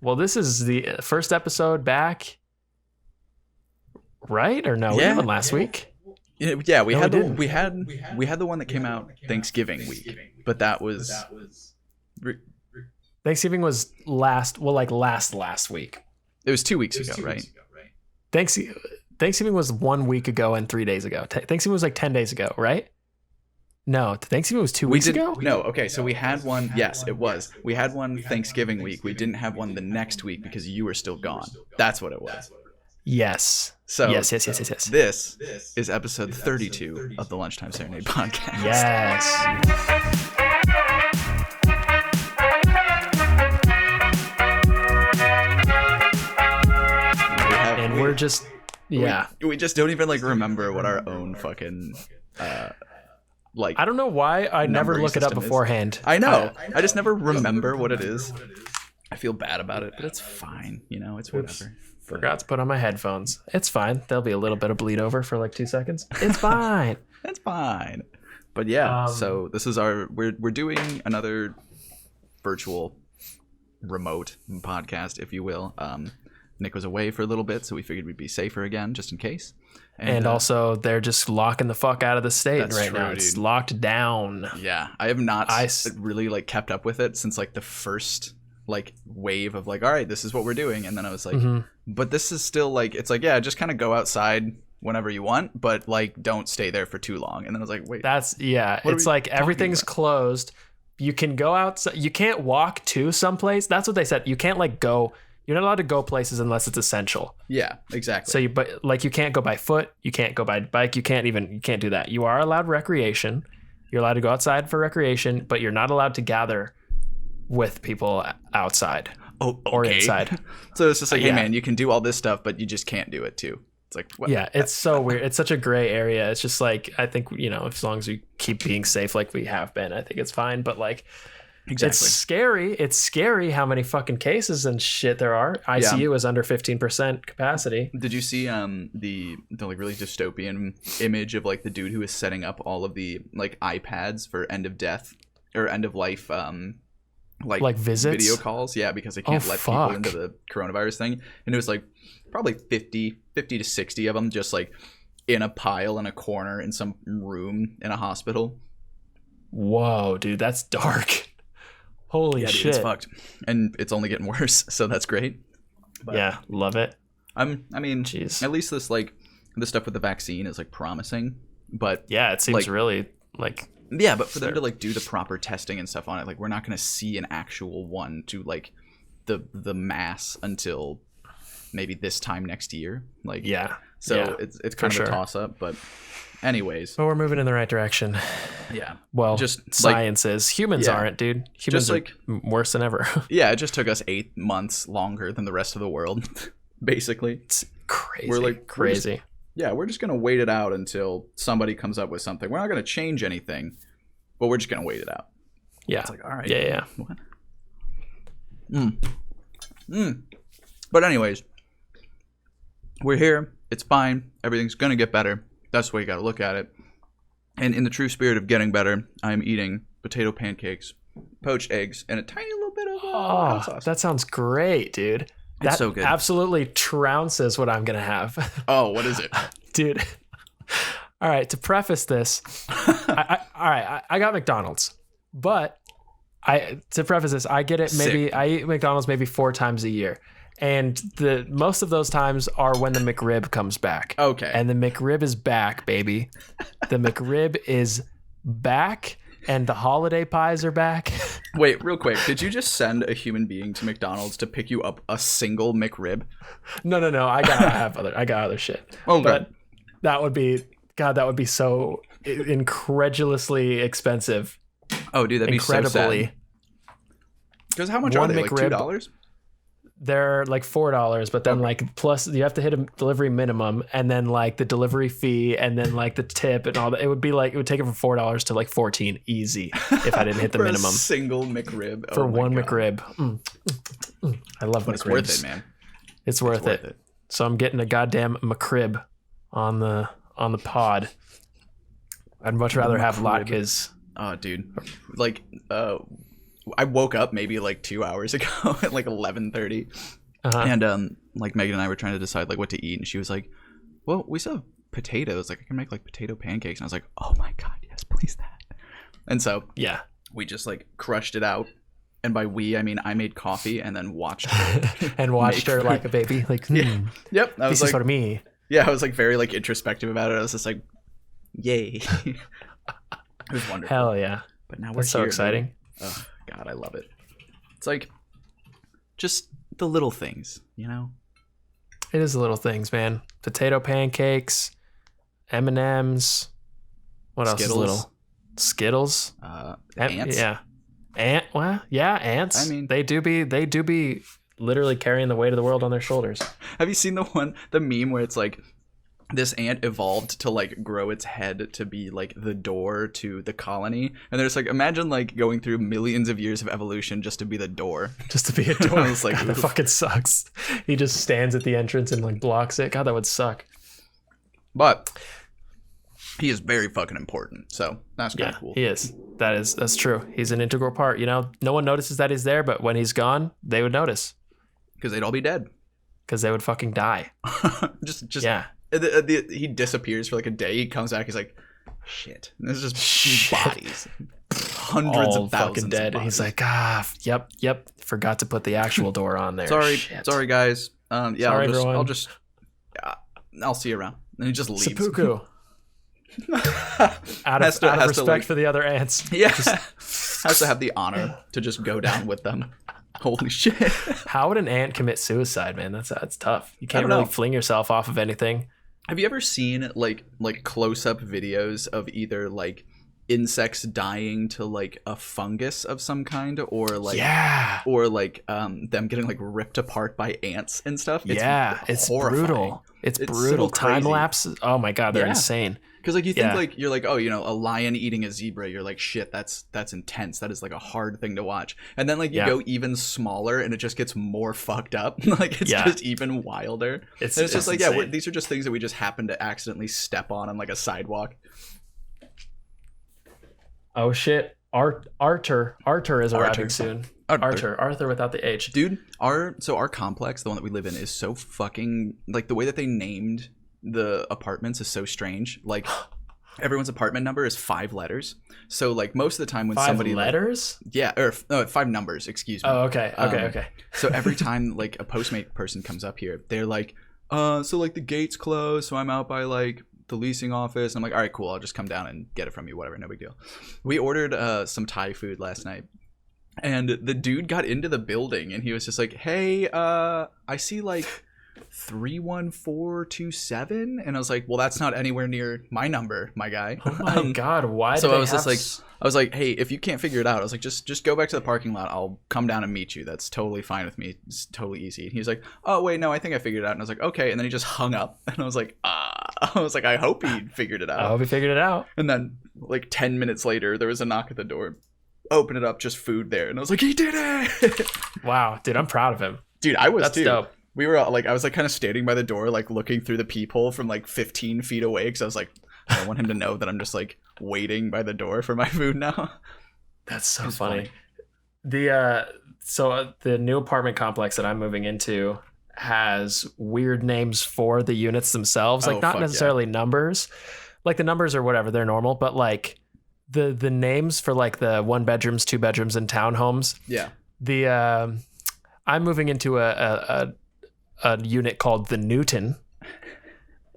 Well, this is the first episode back, right? Or no? We had one last week. Yeah, we had the one that came out Thanksgiving week, but that was Thanksgiving was last week. It was 2 weeks ago, right? Thanksgiving was 1 week ago and 3 days ago. Thanksgiving was like 10 days ago, right? No, Thanksgiving was 2 weeks ago? No, okay, so we had one. Yes, it was. We had one Thanksgiving week. We didn't have one the next week because you were still gone. That's what it was. Yes. So yes. This is episode 32 of the Lunchtime Serenade podcast. Yes. We're just we just don't even like remember what our own fucking like. I don't know why I never look it up beforehand. I know. I just never remember what it is. I feel bad about it, but it's fine. You know, it's whatever. Forgot to put on my headphones. It's fine. There'll be a little bit of bleed over for like 2 seconds. It's fine. It's fine. But yeah, so this is we're doing another virtual remote podcast, if you will. Nick was away for a little bit, so we figured we'd be safer again, just in case. And also, they're just locking the fuck out of the state right now. Dude. It's locked down. Yeah, I have not really like kept up with it since like the first like wave of like, all right, this is what we're doing, and then I was like, but this is still like, it's like, yeah, just kind of go outside whenever you want, but like don't stay there for too long. And then I was like, wait, it's like everything's closed. You can go outside. You can't walk to someplace. That's what they said. You can't like go. You're not allowed to go places unless it's essential. Yeah, exactly. So you can't go by foot. You can't go by bike. You can't do that. You are allowed recreation. You're allowed to go outside for recreation, but you're not allowed to gather with people outside or inside. So it's just like, hey man, you can do all this stuff, but you just can't do it too. It's like, what? Yeah, it's so weird. It's such a gray area. It's just like, I think, you know, as long as we keep being safe like we have been, I think it's fine. But like, exactly. It's scary. It's scary how many fucking cases and shit there are. ICU is under 15% capacity. Did you see the like really dystopian image of like the dude who is setting up all of the like iPads for end of death or end of life like visits, video calls? Yeah, because they can't let people into the coronavirus thing. And it was like probably 50 to 60 of them just like in a pile in a corner in some room in a hospital. Whoa, dude, that's dark. Holy shit. Dude, it's fucked. And it's only getting worse, so that's great. But yeah, love it. I mean, jeez. At least this stuff with the vaccine is like promising. But yeah, it seems like, really like, yeah, but for them to like do the proper testing and stuff on it, like we're not going to see an actual one to like the mass until maybe this time next year. Like, yeah. So it's kind of a toss up, but anyways. But we're moving in the right direction. Yeah. Well, just science is. Humans aren't, dude. Humans are worse than ever. Yeah, it just took us 8 months longer than the rest of the world, basically. It's crazy. We're like crazy. We're just going to wait it out until somebody comes up with something. We're not going to change anything, but we're just going to wait it out. Yeah. It's like, all right. Yeah. What? But anyways, we're here. It's fine. Everything's going to get better. That's the way you got to look at it. And in the true spirit of getting better, I'm eating potato pancakes, poached eggs, and a tiny little bit of hot sauce. That sounds great, dude. It's so good. Absolutely trounces what I'm going to have. Oh, what is it? Dude. All right, to preface this, I got McDonald's, but to preface this, I get it. Maybe I eat McDonald's maybe 4 times a year. And most of those times are when the McRib comes back. Okay. And the McRib is back, baby. The McRib is back, and the holiday pies are back. Wait, real quick. Did you just send a human being to McDonald's to pick you up a single McRib? No. I got other shit. Oh, but that would be so incredulously expensive. Oh, dude, that'd be so sad. Because how much are they? McRib, like $2? They're like $4, but then like plus you have to hit a delivery minimum, and then like the delivery fee, and then like the tip and all that. It would take it from $4 to like 14 easy if I didn't hit the minimum. A single McRib for one McRib. I love McRibs. It's worth it, man. It's worth it. So I'm getting a goddamn McRib on the pod. I'd much rather have latkes. Oh, dude. Like I woke up maybe like 2 hours ago at like 11:30, and like Megan and I were trying to decide like what to eat, and she was like, "Well, we still have potatoes. Like I can make like potato pancakes." And I was like, "Oh my god, yes, please that." And so yeah, we just like crushed it out. And by we, I mean I made coffee and then watched her and watched her like a baby. Like, yep. I was this is for me. Yeah, I was like very like introspective about it. I was just like, yay. It was wonderful. Hell yeah. But now we're That's so here, exciting. Man. Oh god, I love it. It's like just the little things, you know? It is the little things, man. Potato pancakes, M&Ms. What else is little? Skittles. Ants. Yeah. Ants. I mean, they do be literally carrying the weight of the world on their shoulders. Have you seen the meme where it's like this ant evolved to like grow its head to be like the door to the colony, and there's like, imagine like going through millions of years of evolution just to be the door. Just to be a door. I was like, God, that fucking sucks. He just stands at the entrance and like blocks it. God, that would suck. But he is very fucking important, so that's kind of cool. He is. That's true. He's an integral part. You know, no one notices that he's there, but when he's gone, they would notice. Because they'd all be dead. Because they would fucking die. just yeah. He disappears for like a day. He comes back. He's like, shit. And there's just bodies, hundreds of thousands fucking dead. And he's like, yep. Forgot to put the actual door on there. Sorry, guys. Yeah, sorry, everyone. I'll see you around. And he just leaves. Seppuku. out of respect for the other ants. Yeah. Has to have the honor to just go down with them. Holy shit. How would an ant commit suicide, man? That's tough. You can't really fling yourself off of anything. Have you ever seen like close-up videos of either like insects dying to like a fungus of some kind, or like them getting like ripped apart by ants and stuff? It's brutal. It's brutal. So time lapses. Oh my god, they're insane. Because like you think like you're like, oh, you know, a lion eating a zebra, you're like, shit, that's intense. That is like a hard thing to watch. And then like you go even smaller and it just gets more fucked up. Like it's just even wilder. It's just like insane. These are just things that we just happen to accidentally step on like a sidewalk. Oh shit, Arthur is arriving soon. Arthur without the H. Dude, our complex, the one that we live in, is so fucking like the way that they named the apartments is so strange. Like everyone's apartment number is 5 letters. So like most of the time when 5 somebody letters, or 5 numbers, excuse me. Oh, okay. So every time like a Postmate person comes up here, they're like, so like the gate's closed, so I'm out by like the leasing office. And I'm like, all right, cool, I'll just come down and get it from you, whatever, no big deal. We ordered some Thai food last night. And the dude got into the building and he was just like, hey, I see like 31427, and I was like, well, that's not anywhere near my number, my guy. Oh my god, why? So I was just like, I was like, hey, if you can't figure it out, I was like, just go back to the parking lot. I'll come down and meet you. That's totally fine with me. It's totally easy. And he's like, oh wait, no, I think I figured it out. And I was like, okay. And then he just hung up, and I was like, I hope he figured it out. I hope he figured it out. And then like 10 minutes later, there was a knock at the door. Open it up, just food there, and I was like, he did it. Wow, dude, I'm proud of him. Dude, I was That's too. Dope. We were like, I was like kind of standing by the door, like looking through the peephole from like 15 feet away, because I was like, I don't want him to know that I'm just like waiting by the door for my food now. That's so funny. So the new apartment complex that I'm moving into has weird names for the units themselves, like not necessarily numbers. Like the numbers or whatever, they're normal, but like the names for like the 1 bedrooms, 2 bedrooms, and townhomes. Yeah. I'm moving into a unit called the Newton,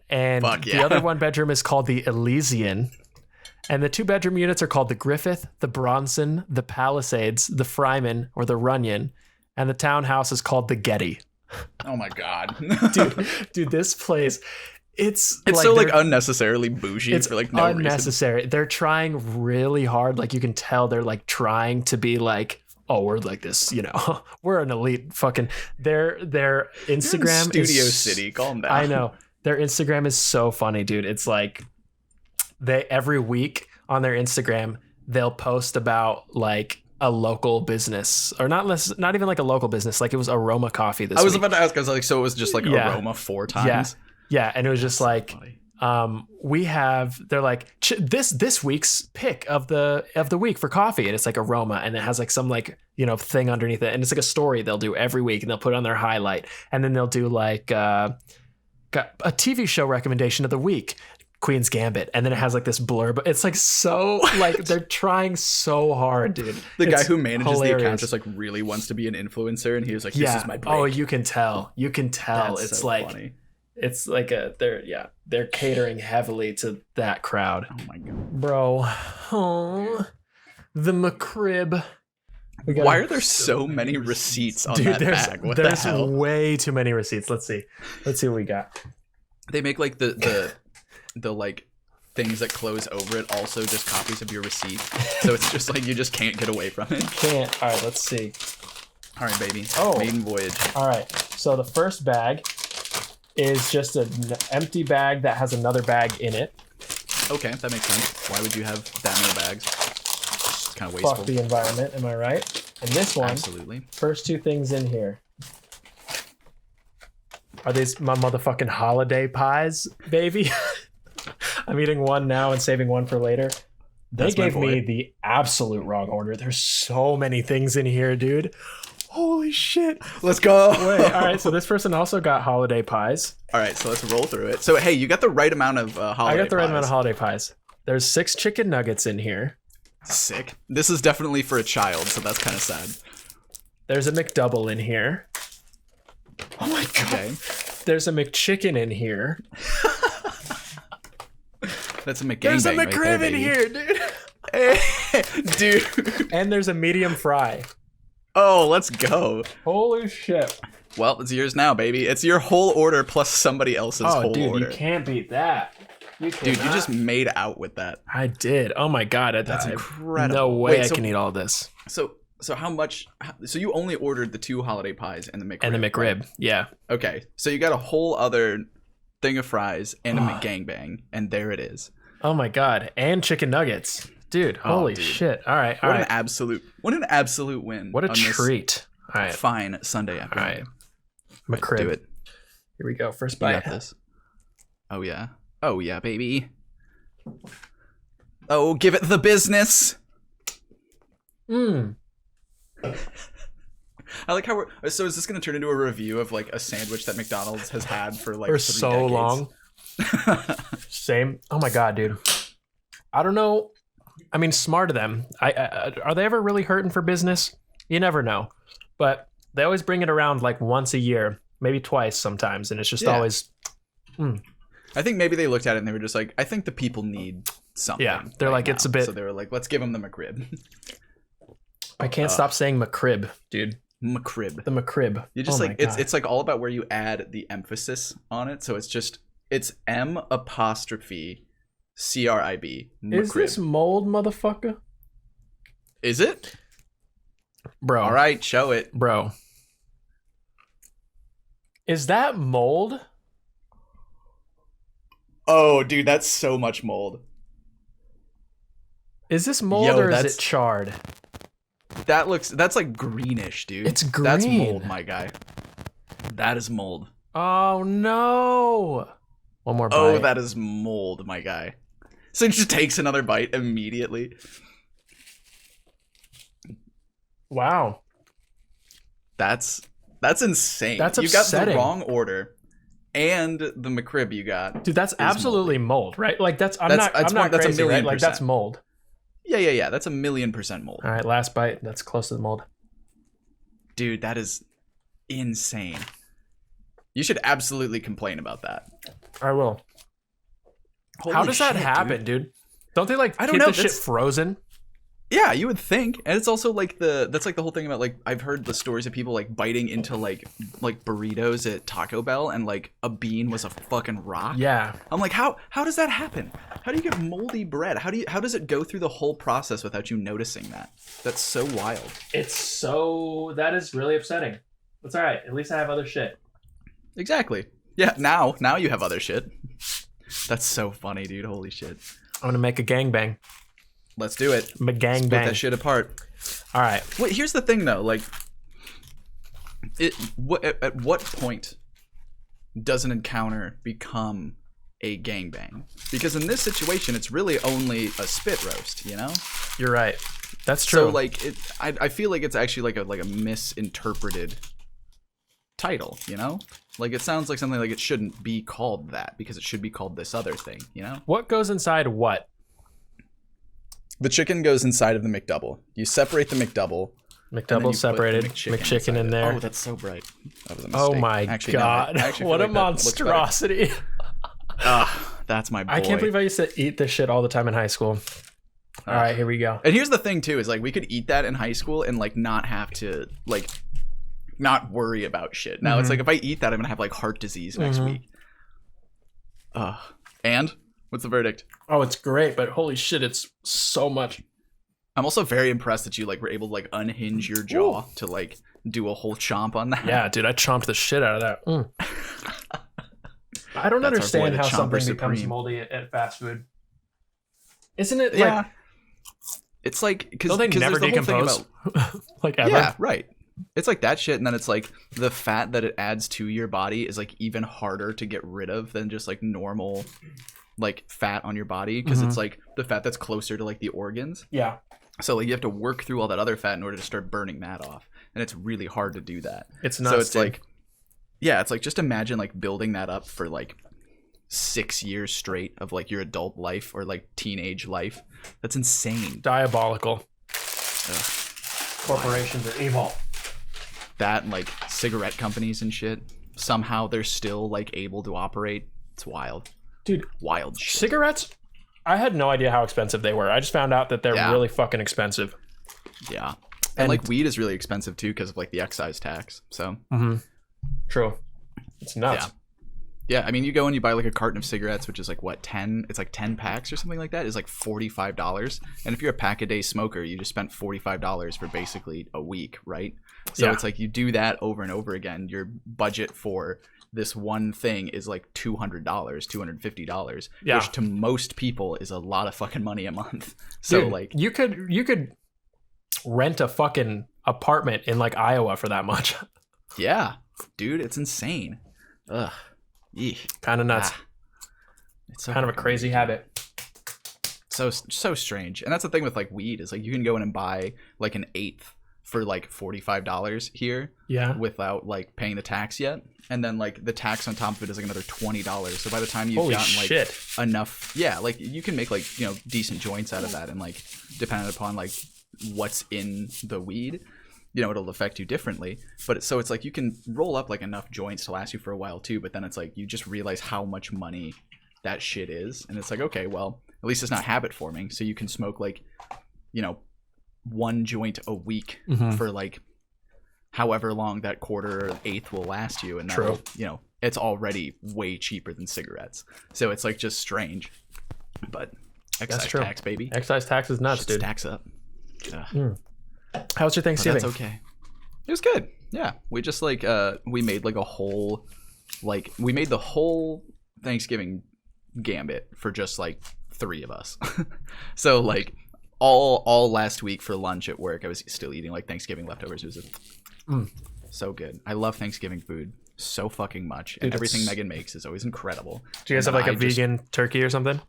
and the other 1 bedroom is called the Elysian, and the 2 bedroom units are called the Griffith, the Bronson, the Palisades, the Fryman or the Runyon, and the townhouse is called the Getty. Oh my god. dude, this place, it's like so like unnecessarily bougie. It's for like no unnecessary reason. They're trying really hard. Like you can tell they're like trying to be like, oh, we're like this, you know, we're an elite fucking, their Instagram Studio City, calm down. I know. Their Instagram is so funny, dude. It's like every week on their Instagram, they'll post about like a local business, or not even like a local business. Like it was Aroma Coffee this week. I was about to ask, I was like, so it was just like Aroma 4 times? Yeah. And it was just like, they're like this week's pick of the week for coffee, and it's like aroma, and it has like some like thing underneath it, and it's like a story they'll do every week, and they'll put it on their highlight, and then they'll do like got a TV show recommendation of the week, Queen's Gambit, and then it has like this blurb. It's like so like they're trying so hard, dude. The guy who manages hilarious. The account just like really wants to be an influencer, and he was like, "This is my break." Oh, you can tell. That's it's so like funny. It's like they're catering heavily to that crowd. Oh my god, bro. Oh, the McRib. Why are there so many receipts on that bag? What the hell? There's way too many receipts. Let's see what we got. They make like the like things that close over it also just copies of your receipt, so it's just like you just can't get away from it. Can't. All right, let's see. All right, baby. Maiden voyage. All right, so the first bag is just an empty bag that has another bag in it. Okay, that makes sense. Why would you have that many bags? It's kind of wasteful. Fuck the environment, am I right? And this one, absolutely. First two things in here. Are these my motherfucking holiday pies, baby? I'm eating one now and saving one for later. They gave me the absolute wrong order. There's so many things in here, dude. Holy shit. Let's go. Wait, all right, so this person also got holiday pies. All right, so let's roll through it. So, hey, you got the right amount of holiday pies. I got the right amount of holiday pies. There's 6 chicken nuggets in here. Sick. This is definitely for a child, so that's kind of sad. There's a McDouble in here. Oh my god. Okay. There's a McChicken in here. That's a McGangbang. There's a McRib in here, dude. Dude. And there's a medium fry. Oh, let's go. Holy shit. Well, it's yours now, baby. It's your whole order plus somebody else's whole order. You can't beat that. Dude, you just made out with that. I did. Oh my god. That's incredible. No way I can eat all this. So how much? So you only ordered the 2 holiday pies and the McRib. And the McRib, right? Yeah. Okay. So you got a whole other thing of fries and a McGangbang, and there it is. Oh my god. And chicken nuggets. Dude, holy shit. All right. What an absolute win. What a treat. All right. Fine Sunday afternoon. All right. McRib. Do it. Here we go. First bite. You got this. Oh yeah. Oh yeah, baby. Oh, give it the business. I like how so is this going to turn into a review of like a sandwich that McDonald's has had for like for 3 so decades? long? Same. Oh my god, dude. I don't know. I mean, smart of them. Are they ever really hurting for business? You never know. But they always bring it around like once a year, maybe twice sometimes, and it's just always. I think maybe they looked at it and they were just like, I think the people need something. Yeah, they're like, it's a bit. So they were like, let's give them the McRib. I can't stop saying McRib, dude. McRib. The McRib. You just like it's like all about where you add the emphasis on it. So it's M apostrophe CRIB. McRib. Is this mold, motherfucker? Is it? Bro. All right, show it. Bro. Is that mold? Oh, dude, that's so much mold. Is this mold or is it charred? That's like greenish, dude. It's green. That's mold, my guy. That is mold. Oh no. One more bite. Oh, that is mold, my guy. So he just takes another bite immediately. Wow. That's insane. That's You got upsetting. the wrong order. And the McRib you got. Dude, that's absolutely mold, right? Like I'm not crazy, right? Like that's mold. Yeah. That's 1,000,000% mold. All right, last bite. That's close to the mold. Dude, that is insane. You should absolutely complain about that. I will. How does that happen, dude? Don't they like keep the shit frozen? Yeah, you would think. And it's also like that's like the whole thing about like I've heard the stories of people like biting into like burritos at Taco Bell and like a bean was a fucking rock. Yeah. I'm like, how does that happen? How do you get moldy bread? How does it go through the whole process without you noticing that? That's so wild. That is really upsetting. It's all right. At least I have other shit. Exactly. Yeah, now you have other shit. That's so funny, dude. Holy shit. I'm gonna make a gangbang. Let's do it. Gangbang. Split that shit apart. All right. Wait, here's the thing though. Like, at what point does an encounter become a gangbang. Because in this situation, it's really only a spit roast, you know? You're right. That's true. So like I feel like it's actually like a misinterpreted title, you know? Like it sounds like something like it shouldn't be called that because it should be called this other thing, you know? What goes inside what? The chicken goes inside of the McDouble. You separate the McDouble. McDouble separated, McChicken in there. Oh, that's so bright. That was a mistake. Oh my god. What a monstrosity. That's my boy. I can't believe I used to eat this shit all the time in high school. All right, here we go. And here's the thing too, is like we could eat that in high school and like not have to like not worry about shit. Now it's like if I eat that, I'm gonna have like heart disease next week. And what's the verdict? Oh, it's great, but holy shit, it's so much. I'm also very impressed that you like were able to like unhinge your jaw to like do a whole chomp on that. Yeah, dude, I chomped the shit out of that. I don't understand how something becomes moldy at fast food. Isn't it like... Yeah. It's like... Don't they never decompose? Like ever? Yeah, right. It's like that shit, and then it's like the fat that it adds to your body is like even harder to get rid of than just like normal like fat on your body, because it's like the fat that's closer to like the organs. Yeah. So like you have to work through all that other fat in order to start burning that off, and it's really hard to do that. It's nuts. So it's like, yeah, it's like just imagine like building that up for like 6 years straight of like your adult life or like teenage life. That's insane. Diabolical. Ugh. Corporations are evil. That and like cigarette companies and shit. Somehow they're still like able to operate. It's wild. Dude, wild shit. Cigarettes, I had no idea how expensive they were. I just found out that they're really fucking expensive. Yeah. And like weed is really expensive too because of like the excise tax. So True. It's nuts. Yeah, I mean, you go and you buy like a carton of cigarettes, which is like what, 10? It's like 10 packs or something like that. It's like $45. And if you're a pack-a-day smoker, you just spent $45 for basically a week, right? So it's like you do that over and over again. Your budget for this one thing is like $200, $250, which to most people is a lot of fucking money a month. So dude, like you could rent a fucking apartment in like Iowa for that much. Yeah, dude, it's insane. Ugh. Kind of nuts. It's so kind of a crazy habit. So strange. And that's the thing with like weed is like you can go in and buy like an eighth for like $45 here without like paying the tax yet, and then like the tax on top of it is like another $20. So by the time you've gotten like enough, like you can make like, you know, decent joints out of that, and like depending upon like what's in the weed, you know, it'll affect you differently. But so it's like you can roll up like enough joints to last you for a while too, but then it's like you just realize how much money that shit is, and it's like, okay, well, at least it's not habit forming, so you can smoke like, you know, one joint a week for like however long that quarter or eighth will last you, and that, you know, it's already way cheaper than cigarettes. So it's like just strange, but excise tax, baby. Excise tax is nuts, dude. Stacks up. How was your Thanksgiving? That's okay. It was good. Yeah, we just like we made like a whole we made the whole Thanksgiving gambit for just like 3 of us. So like all last week for lunch at work, I was still eating like Thanksgiving leftovers. It was so good. I love Thanksgiving food so fucking much, and everything Megan makes is always incredible. Do you guys have like a vegan turkey or something?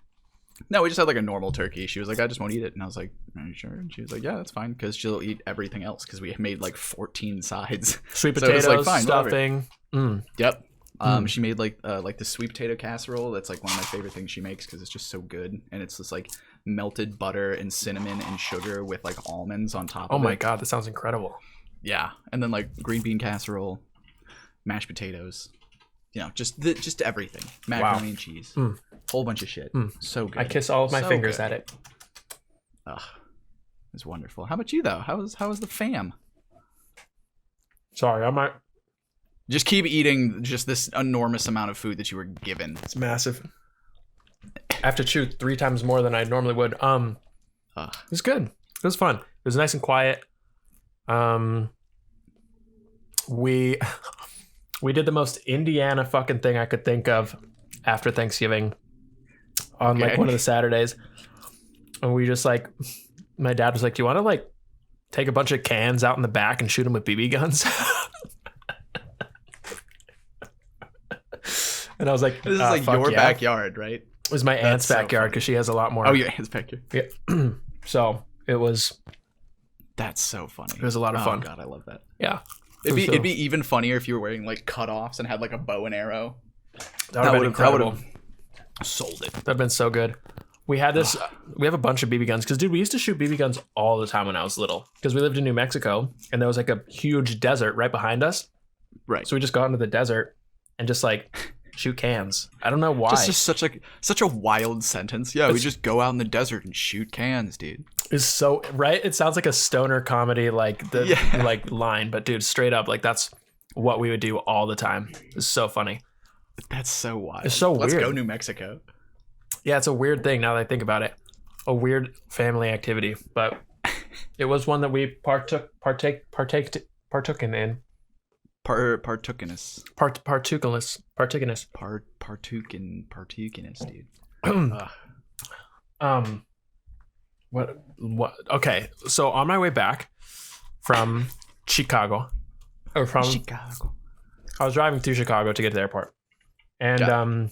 No, we just had like a normal turkey. She was like, I just won't eat it. And I was like, are you sure? And she was like, yeah, that's fine, because she'll eat everything else, because we made like 14 sides. Sweet potatoes, so like, fine, stuffing. Yep. She made like the sweet potato casserole. That's like one of my favorite things she makes, because it's just so good. And it's just like melted butter and cinnamon and sugar with like almonds on top of it. Oh my God, that sounds incredible. Yeah. And then like green bean casserole, mashed potatoes, you know, just everything. Macaroni and cheese. Whole bunch of shit. So good. I kiss all of my fingers at it. Ugh. It's wonderful. How about you though? How was the fam? Sorry, I might just keep eating just this enormous amount of food that you were given. It's massive. I have to chew 3 times more than I normally would. It was good. It was fun. It was nice and quiet. We did the most Indiana fucking thing I could think of after Thanksgiving on like one of the Saturdays. And we just like, my dad was like, do you want to like take a bunch of cans out in the back and shoot them with BB guns? And I was like, this is like your backyard, right? It was my aunt's backyard because she has a lot more. Oh, your aunt's backyard. Yeah. So it was. That's so funny. It was a lot of fun. Oh God, I love that. Yeah. It'd be even funnier if you were wearing like cutoffs and had like a bow and arrow. That would have sold it. That'd have been so good. We had this. We have a bunch of BB guns because, dude, we used to shoot BB guns all the time when I was little because we lived in New Mexico and there was like a huge desert right behind us. Right. So we just got into the desert and just like shoot cans. I don't know why. Just such a wild sentence. Yeah, we just go out in the desert and shoot cans, dude. It's so right. It sounds like a stoner comedy, like like line, but dude, straight up, like that's what we would do all the time. It's so funny. That's so wild. It's so weird. Let's go New Mexico. Yeah, it's a weird thing now that I think about it. A weird family activity, but it was one that we partook in. Partookinous, dude. What? Okay, so on my way back from Chicago, I was driving through Chicago to get to the airport, and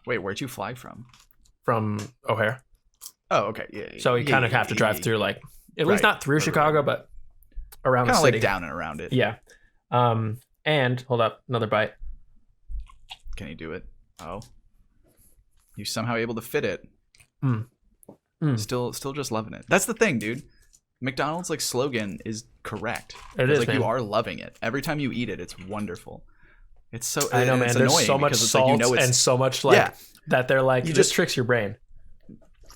wait, where'd you fly from? From O'Hare. Oh, okay, yeah. So you kind of have to drive through, like, at least not through Chicago, but around the city, kind of like down and around it. Yeah. And hold up, another bite. Can you do it? Oh, you somehow able to fit it. Still just loving it. That's the thing, dude. McDonald's like slogan is correct. It is, like, man. You are loving it. Every time you eat it, it's wonderful. It's so I know, man. There's so much salt and so much that they're like, it just tricks your brain.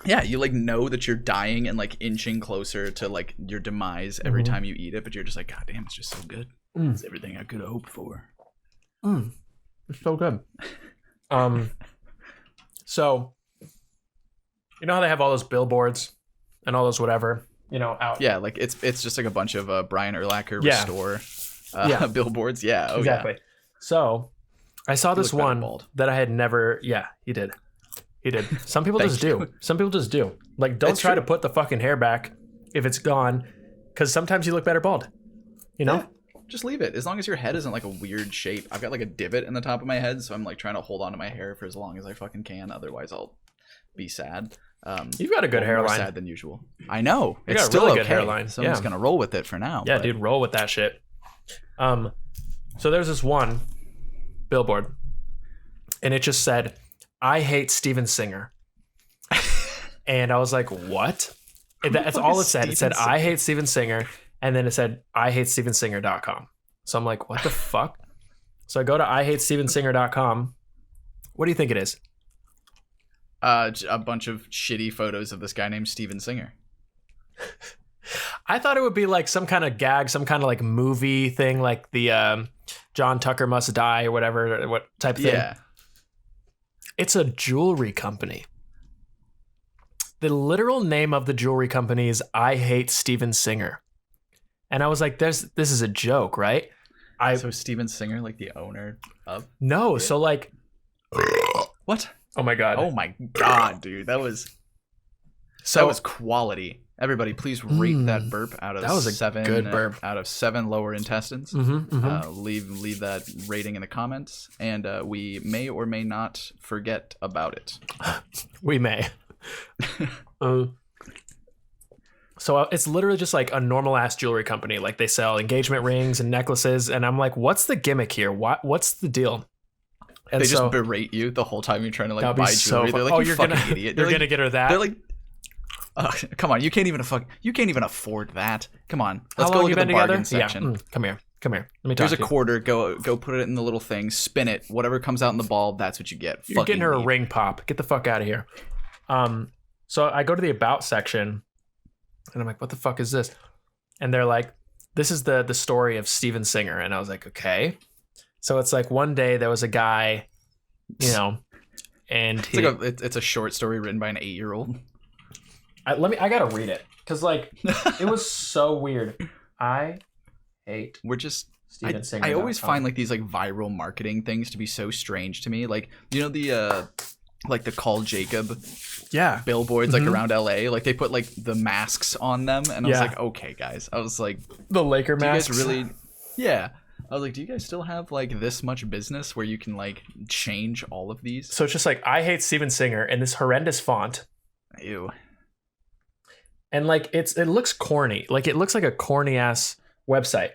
Yeah, you like know that you're dying and like inching closer to like your demise every time you eat it, but you're just like, God damn, it's just so good. It's everything I could have hoped for. It's so good. So you know how they have all those billboards and all those whatever, out. Yeah, like it's just like a bunch of Brian Urlacher Restore billboards. Yeah, exactly. Yeah. So I saw this one that I had never. Yeah, he did. Some people just do. Some people just do. Like, don't try to put the fucking hair back if it's gone, because sometimes you look better bald. Yeah, just leave it. As long as your head isn't like a weird shape. I've got like a divot in the top of my head, so I'm like trying to hold on to my hair for as long as I fucking can. Otherwise, I'll be sad. You've got a good hairline. More sad than usual. I know. You it's got still really okay. Good hairline. So I'm just gonna roll with it for now. Yeah, dude, roll with that shit. So there's this one billboard, and it just said, "I hate Steven Singer," and I was like, "What?" That's all it said. It said, "I hate Steven Singer," and then it said, "I hate StevenSinger.com." So I'm like, "What the fuck?" So I go to IHateStevenSinger.com. What do you think it is? A bunch of shitty photos of this guy named Steven Singer. I thought it would be like some kind of gag, some kind of like movie thing, like the John Tucker Must Die or whatever, what type of thing. Yeah. It's a jewelry company. The literal name of the jewelry company is I Hate Steven Singer. And I was like, this is a joke, right? So Steven Singer, like the owner of? No, so like... What? Oh my God. Oh my God, dude. That was quality. Everybody, please rate that burp out of 7. Good burp. Out of 7 lower intestines. Leave that rating in the comments, and we may or may not forget about it. We may. So it's literally just like a normal ass jewelry company. Like they sell engagement rings and necklaces, and I'm like, what's the gimmick here? What's the deal? And they just berate you the whole time you're trying to like buy jewelry. They're like, you're fucking idiot. You're gonna get her that. They're like, come on, you can't even afford that. Come on, let's go look at the bargain section. Yeah. Come here. Let me talk. Here's a quarter. Go put it in the little thing. Spin it. Whatever comes out in the ball, that's what you get. You're getting her a ring pop. Get the fuck out of here. So I go to the about section, and I'm like, what the fuck is this? And they're like, this is the story of Steven Singer. And I was like, okay. So it's like one day there was a guy, and it's a short story written by an 8-year-old. I gotta read it because like it was so weird. I hate. Steven Singer. I always find like these like viral marketing things to be so strange to me. Like the like the Call Jacob billboards like around LA, like they put like the masks on them, and I was like, okay guys, I was like, the Laker masks. You guys really I was like, do you guys still have like this much business where you can like change all of these? So it's just like, I hate Steven Singer in this horrendous font. Ew. And like it looks corny. Like it looks like a corny ass website.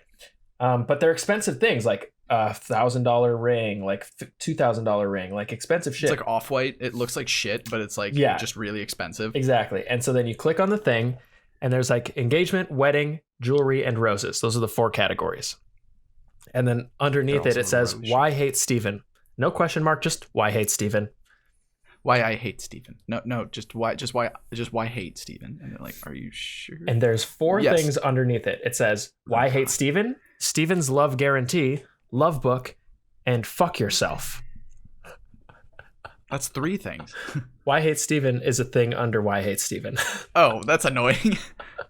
But they're expensive things like $1,000 ring, like $2,000 ring, like expensive shit. It's like Off-White. It looks like shit, but it's like just really expensive. Exactly. And so then you click on the thing and there's like engagement, wedding, jewelry, and roses. Those are the 4 categories. And then underneath it says, why hate Steven? No question mark, just why hate Steven? Why I hate Steven. No, just why hate Steven? And they're like, are you sure? And there's 4 things underneath it. It says, why hate Steven? Steven's love guarantee, love book, and fuck yourself. That's 3 things. Why hate Steven is a thing under why hate Steven. Oh, that's annoying.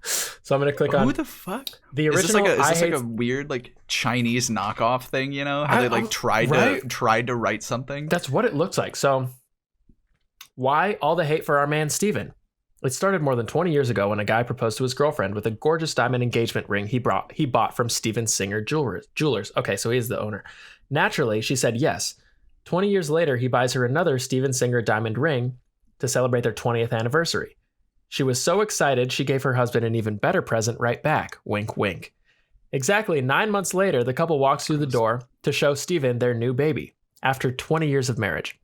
So I'm going to click on... Who the fuck? The original... Is this like a weird like Chinese knockoff thing, you know? How they like tried to write something? That's what it looks like. So why all the hate for our man Steven? It started more than 20 years ago when a guy proposed to his girlfriend with a gorgeous diamond engagement ring he bought from Steven Singer Jewelers. Okay, so he is the owner. Naturally, she said yes. 20 years later, he buys her another Steven Singer diamond ring to celebrate their 20th anniversary. She was so excited, she gave her husband an even better present right back. Wink, wink. Exactly 9 months later, the couple walks through the door to show Steven their new baby after 20 years of marriage.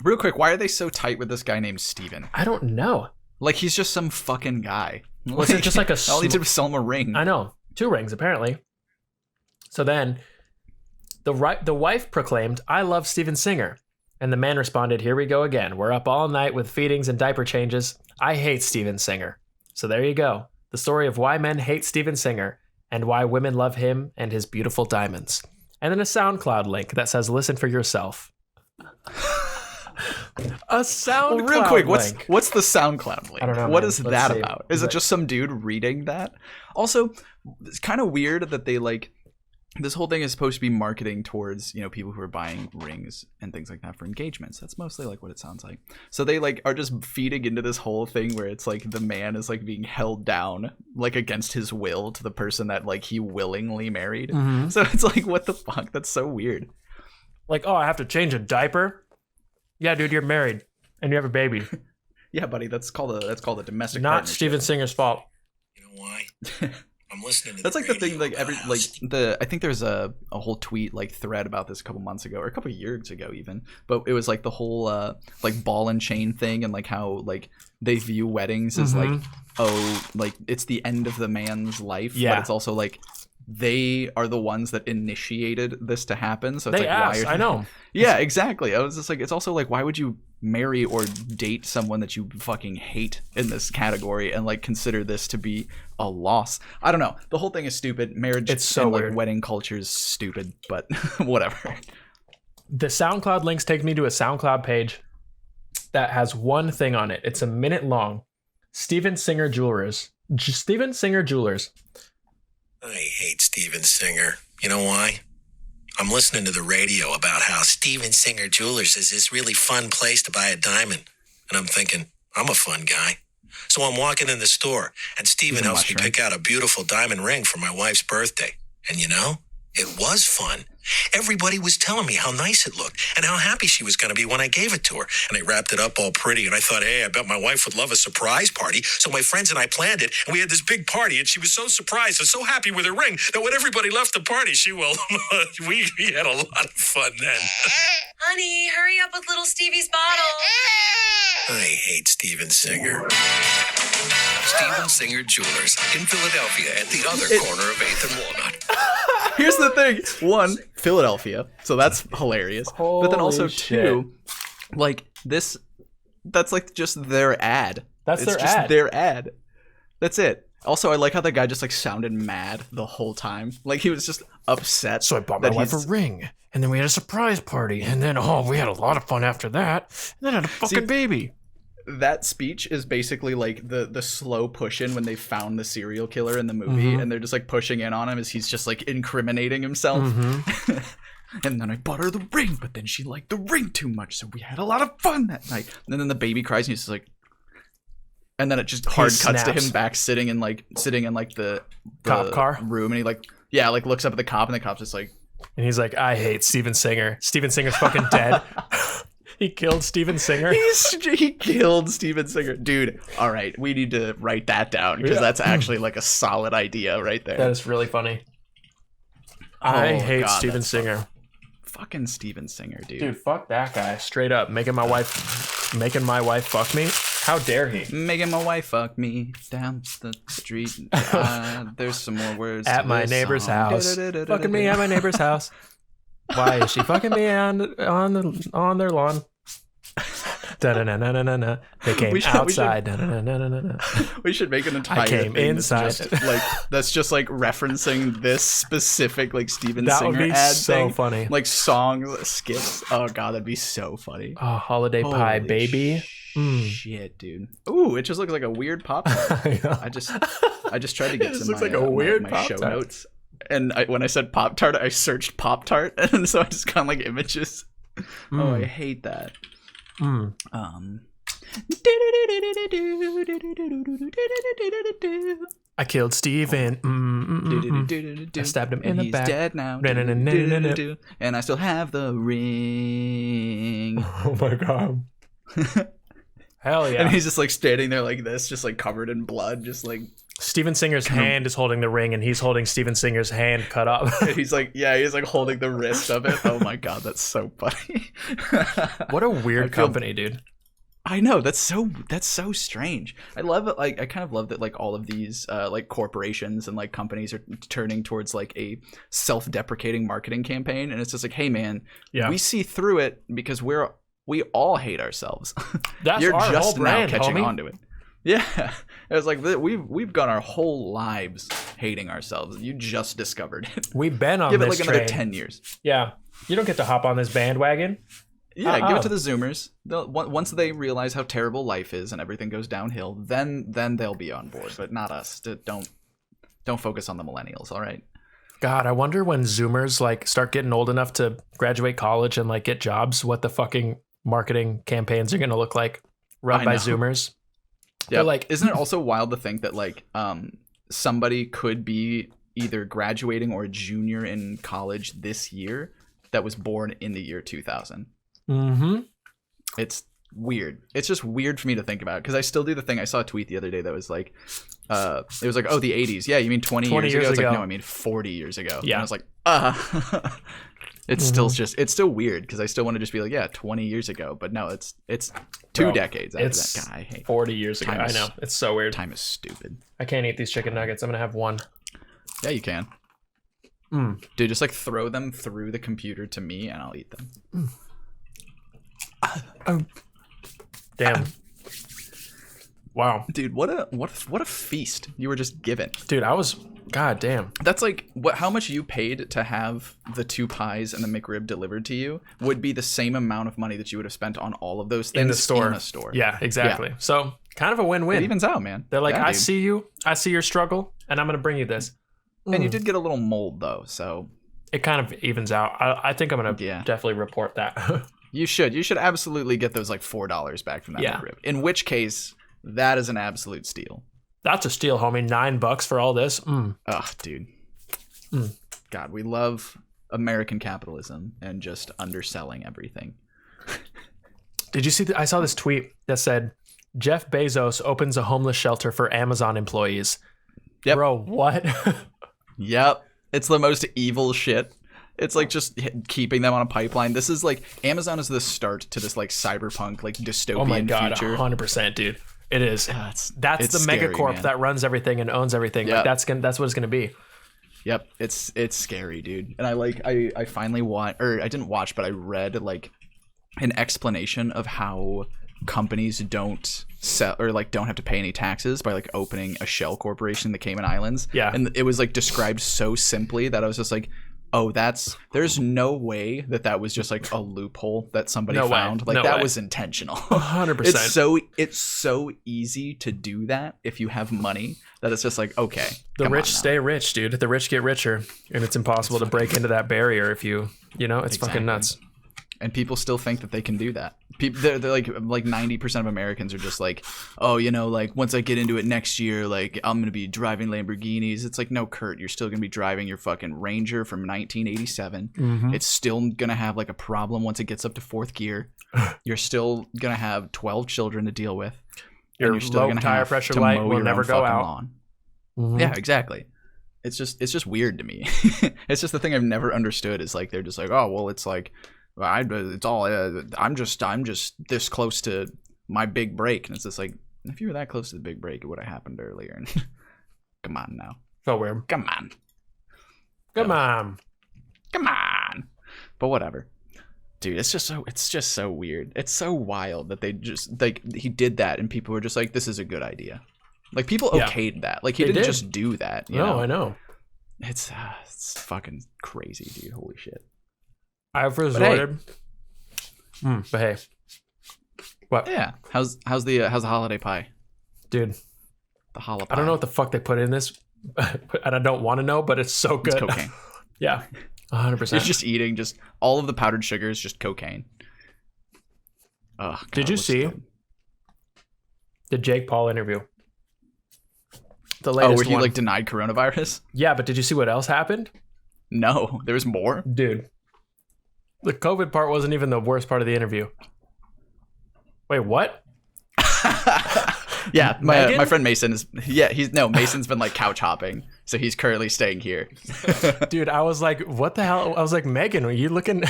Real quick, why are they so tight with this guy named Steven? I don't know. Like, he's just some fucking guy. Was it just like a... all he did was sell him a ring. I know. 2 rings, apparently. So then, the wife proclaimed, I love Steven Singer. And the man responded, here we go again. We're up all night with feedings and diaper changes. I hate Steven Singer. So there you go. The story of why men hate Steven Singer and why women love him and his beautiful diamonds. And then a SoundCloud link that says, listen for yourself. A SoundCloud link. Real quick, what's the SoundCloud link? I don't know. What is that about? Is it just some dude reading that? Also, it's kind of weird that they like... This whole thing is supposed to be marketing towards, you know, people who are buying rings and things like that for engagements. That's mostly like what it sounds like. So they like are just feeding into this whole thing where it's like the man is like being held down like against his will to the person that like he willingly married. Mm-hmm. So it's like, what the fuck? That's so weird. Like, oh, I have to change a diaper? Yeah, dude, you're married and you have a baby. Yeah, buddy, that's called a domestic. Not Steven Singer's fault. You know why? I'm listening to that's like the thing, like every like the I think there's a whole tweet like thread about this a couple months ago or a couple years ago even, but it was like the whole like ball and chain thing and like how like they view weddings as like, oh, like it's the end of the man's life, but it's also like they are the ones that initiated this to happen. So it's they like, asked, why are I know. Yeah, exactly. I was just like, it's also like, why would you marry or date someone that you fucking hate in this category and like consider this to be a loss? I don't know. The whole thing is stupid. Marriage, it's so and, weird. Like, wedding culture is stupid, but whatever. The SoundCloud links take me to a SoundCloud page that has one thing on it. It's a minute long. Steven Singer Jewelers. Steven Singer Jewelers. I hate Steven Singer. You know why? I'm listening to the radio about how Steven Singer Jewelers is this really fun place to buy a diamond. And I'm thinking, I'm a fun guy. So I'm walking in the store, and Steven helps me pick out a beautiful diamond ring for my wife's birthday. And you know, it was fun. Everybody was telling me how nice it looked and how happy she was going to be when I gave it to her. And I wrapped it up all pretty, and I thought, hey, I bet my wife would love a surprise party. So my friends and I planned it, and we had this big party, and she was so surprised and so happy with her ring that when everybody left the party, we had a lot of fun then. Honey, hurry up with little Stevie's bottle. I hate Steven Singer. Steven Singer Jewelers in Philadelphia at the other corner of 8th and Walnut. Here's the thing. One, Philadelphia. So that's hilarious. Holy but then also shit. Two, like this, that's like just their ad. That's it's their just ad. Their ad. That's it. Also, I like how the guy just like sounded mad the whole time. Like he was just upset. So I bought my wife a ring, and then we had a surprise party, and then we had a lot of fun after that, and then I had a fucking baby. That speech is basically like the slow push in when they found the serial killer in the movie, and they're just like pushing in on him as he's just like incriminating himself. And then I bought her the ring, but then she liked the ring too much, so we had a lot of fun that night. And then the baby cries, and he's just like, and then it just hard cuts to him back sitting in the cop car room, and he like Yeah, like looks up at the cop, and the cop's just like, and he's like, I hate Steven Singer. Steven Singer's fucking dead. He killed Steven Singer. He killed Steven Singer. Dude, all right. We need to write that down because that's actually like a solid idea right there. That is really funny. I hate Steven Singer. Fucking Steven Singer, dude. Dude, fuck that guy. Straight up. Making my wife fuck me? How dare he? Making my wife fuck me down the street. There's some more words. At my neighbor's house. Fucking me at my neighbor's house. Why is she fucking me on their lawn? Da-na-na-na-na-na. They came outside. We should make an entire I came thing inside. That's just like referencing this specific like Steven Singer ad. That would be so thing. Funny. Like songs, skits. Oh god, that'd be so funny. Oh, holiday pie, baby. Shit, dude. Ooh, it just looks like a weird pop tart. I just tried to get some looks like a weird my show notes. And when I said Pop Tart, I searched Pop Tart, and so I just got like images. Oh, I hate that. I killed Steven. I stabbed him in the back. He's dead now. And I still have the ring. Oh my god. Hell yeah. And he's just like standing there like this, just like covered in blood, just like Steven Singer's hand is holding the ring, and he's holding Steven Singer's hand cut up. he's like holding the wrist of it. Oh my god, that's so funny. What a weird company, dude. I know, that's so strange. I love it. Like I kind of love that like all of these like corporations and like companies are turning towards like a self-deprecating marketing campaign, and it's just like, hey man, we see through it because we all hate ourselves. That's You're our just whole brand, now catching homie. on to it. Yeah, it was like we've gone our whole lives hating ourselves. You just discovered it. We've been on give it this like train. Another 10 years. Yeah, you don't get to hop on this bandwagon. Yeah, give it to the Zoomers. Once they realize how terrible life is and everything goes downhill, then they'll be on board. But not us. Don't focus on the millennials. All right. God, I wonder when Zoomers like start getting old enough to graduate college and like get jobs, what the fucking marketing campaigns are going to look like run by Zoomers. Yeah, like, isn't it also wild to think that like somebody could be either graduating or a junior in college this year that was born in the year 2000? Mm-hmm. It's weird. It's just weird for me to think about because I still do the thing. I saw a tweet the other day that was like, it was like, oh, the 80s. Yeah, you mean 20 years ago? I was like, no, I mean 40 years ago. Yeah. And I was like, It's still weird because I still want to just be like, yeah, 20 years ago. But no, it's 2 decades after that guy. I hate 40 years ago. I know. It's so weird. Time is stupid. I can't eat these chicken nuggets. I'm going to have one. Yeah, you can. Dude, just like throw them through the computer to me and I'll eat them. Damn. Wow. Dude, what a feast you were just given. Dude, God damn. That's like how much you paid to have the 2 pies and the McRib delivered to you would be the same amount of money that you would have spent on all of those things in a store. Yeah, exactly. Yeah. So kind of a win-win. It evens out, man. They're like, I see you, I see your struggle, and I'm going to bring you this. And you did get a little mold though, so it kind of evens out. I think I'm going to definitely report that. You should absolutely get those like $4 back from that McRib. In which case, that is an absolute steal. That's a steal, homie. $9 for all this. Ugh, dude. God, we love American capitalism and just underselling everything. Did you see I saw this tweet that said, Jeff Bezos opens a homeless shelter for Amazon employees. Yep. Bro, what? Yep. It's the most evil shit. It's like just keeping them on a pipeline. This is like Amazon is the start to this like cyberpunk, like dystopian future. Oh my God, 100%, dude. It is. That's the scary, megacorp that runs everything and owns everything. Yep. Like that's what it's gonna be. Yep, it's scary, dude. And I finally I didn't watch, but I read like an explanation of how companies don't sell or like don't have to pay any taxes by like opening a shell corporation in the Cayman Islands. Yeah, and it was like described so simply that I was just like, oh, there's no way that was just like a loophole that somebody found. Like that was intentional. 100%. It's so easy to do that if you have money that it's just like, okay. The rich stay rich, dude. The rich get richer, and it's impossible to break into that barrier if you know, it's fucking nuts. And people still think that they can do that. They're like 90% of Americans are just like, oh, you know, like once I get into it next year, like I'm gonna be driving Lamborghinis. It's like, no, Kurt, you're still gonna be driving your fucking Ranger from 1987. Mm-hmm. It's still gonna have like a problem once it gets up to 4th gear. You're still gonna have 12 children to deal with. Your low tire pressure light will never go out. Lawn. Mm-hmm. Yeah, exactly. It's just weird to me. It's just the thing I've never understood is like they're just like, oh well, it's like I'm just this close to my big break, and it's just like if you were that close to the big break, it would have happened earlier. Come on now. So weird. Come on. But whatever, dude. It's just so weird. It's so wild that they just like he did that, and people were just like, this is a good idea. Like people okayed that. Like he didn't just do that. You know? I know. It's fucking crazy, dude. Holy shit. I've resorted. But hey, what? Yeah. How's the holiday pie, dude? The holiday pie. I don't know what the fuck they put in this, and I don't want to know, but it's so good. It's cocaine. Yeah, 100%. It's just eating just all of the powdered sugar is just cocaine. Oh, God, did you see the Jake Paul interview? The latest where he one. like denied coronavirus? Yeah, but did you see what else happened? No, there was more. Dude, the COVID part wasn't even the worst part of the interview. Wait, what? Yeah, my friend Mason is. Yeah, Mason's been like couch hopping, so he's currently staying here. Dude, I was like, what the hell? I was like, Megan, are you looking?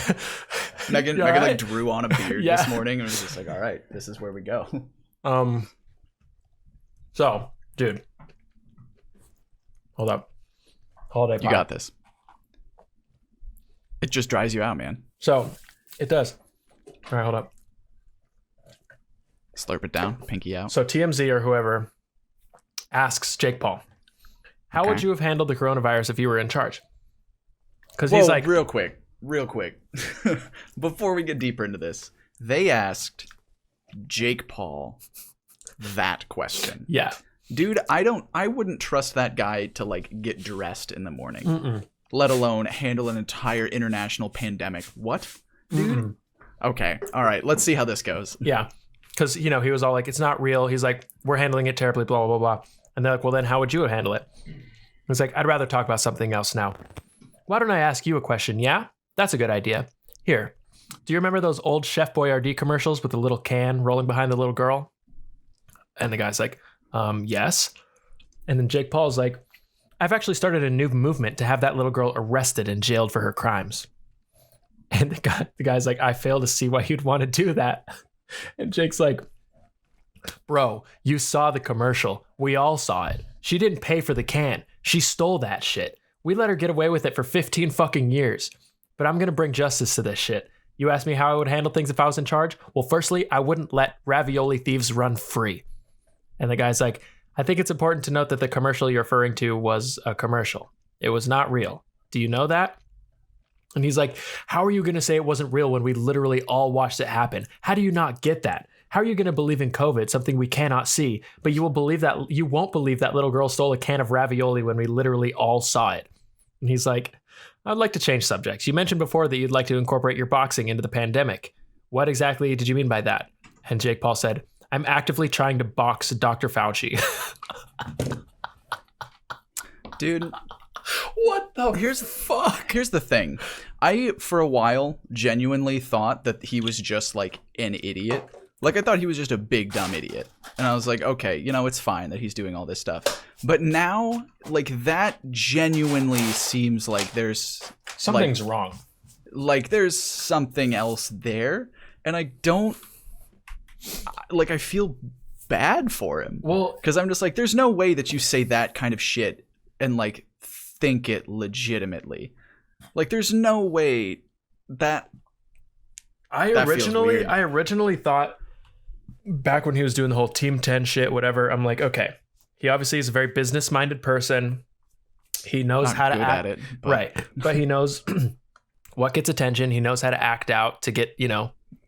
Megan right? Like drew on a beard this morning, and was just like, all right, this is where we go. So, dude. Hold up. Holiday pie. You got this. It just dries you out, man. So, it does. All right, hold up. Slurp it down, pinky out. So, TMZ or whoever asks Jake Paul, how would you have handled the coronavirus if you were in charge? Because he's like... Real quick. Before we get deeper into this, they asked Jake Paul that question. Yeah. Dude, I wouldn't trust that guy to like get dressed in the morning, let alone handle an entire international pandemic. What, dude? Okay, all right, let's see how this goes. Yeah, because he was all like, it's not real. He's like, we're handling it terribly, blah blah blah. And they're like, well then, how would you handle it? He's like, I'd rather talk about something else now. Why don't I ask you a question? Yeah, that's a good idea. Here, do you remember those old Chef Boyardee commercials with the little can rolling behind the little girl? And the guy's like, yes. And then Jake Paul's like, I've actually started a new movement to have that little girl arrested and jailed for her crimes. And the guy's like, I fail to see why you'd want to do that. And Jake's like, bro, you saw the commercial. We all saw it. She didn't pay for the can. She stole that shit. We let her get away with it for 15 fucking years. But I'm going to bring justice to this shit. You asked me how I would handle things if I was in charge? Well, firstly, I wouldn't let ravioli thieves run free. And the guy's like, I think it's important to note that the commercial you're referring to was a commercial. It was not real. Do you know that? And he's like, how are you going to say it wasn't real when we literally all watched it happen? How do you not get that? How are you going to believe in COVID, something we cannot see, but you won't believe that little girl stole a can of ravioli when we literally all saw it? And he's like, I'd like to change subjects. You mentioned before that you'd like to incorporate your boxing into the pandemic. What exactly did you mean by that? And Jake Paul said, I'm actively trying to box Dr. Fauci. Dude, what the fuck? Here's the thing. I, for a while, genuinely thought that he was just like an idiot. Like, I thought he was just a big, dumb idiot. And I was like, okay, it's fine that he's doing all this stuff. But now, like, that genuinely seems like there's... Something's wrong. Like, there's something else there. And I don't... Like, I feel bad for him. Well... Because I'm just like, there's no way that you say that kind of shit and, like, think it legitimately. Like, there's no way that... I originally thought... Back when he was doing the whole Team 10 shit, whatever, I'm like, okay, he obviously is a very business-minded person. He knows how to act. At it, right. But he knows what gets attention. He knows how to act out to get,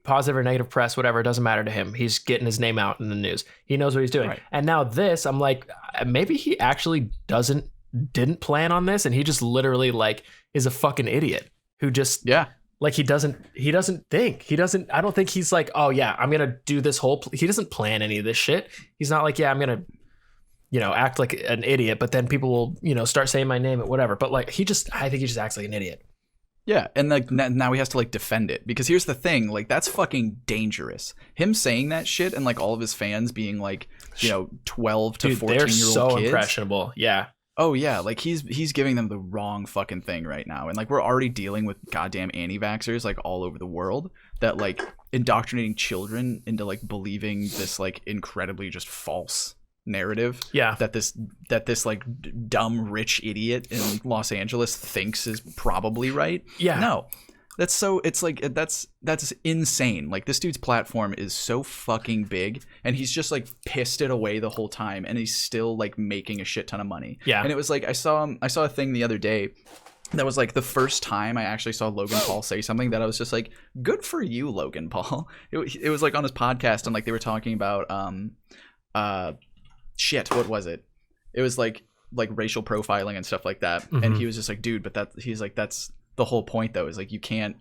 positive or negative press, whatever. It doesn't matter to him. He's getting his name out in the news. He knows what he's doing. Right. And now this, I'm like, maybe he actually didn't plan on this. And he just literally like is a fucking idiot who just, Like he doesn't think. I don't think he's like, oh yeah, I'm going to do this he doesn't plan any of this shit. He's not like, yeah, I'm going to, act like an idiot, but then people will, start saying my name and whatever. But like, I think he just acts like an idiot. Yeah, and like now he has to like defend it, because here's the thing, like that's fucking dangerous. Him saying that shit and like all of his fans being like, 12 to 14-year-old they're kids. so impressionable. Yeah. Oh yeah, like he's giving them the wrong fucking thing right now. And like we're already dealing with goddamn anti-vaxxers like all over the world that like indoctrinating children into like believing this like incredibly just false narrative that this like dumb rich idiot in Los Angeles thinks is probably right. No, that's insane. Like this dude's platform is so fucking big, and he's just like pissed it away the whole time, and he's still like making a shit ton of money. And it was like I saw a thing the other day that was like the first time I actually saw Logan Paul say something that I was just like, good for you, Logan Paul. It was like on his podcast, and like they were talking about what was it? It was like racial profiling and stuff like that. Mm-hmm. And he was just like, dude, but that's the whole point though, is like you can't,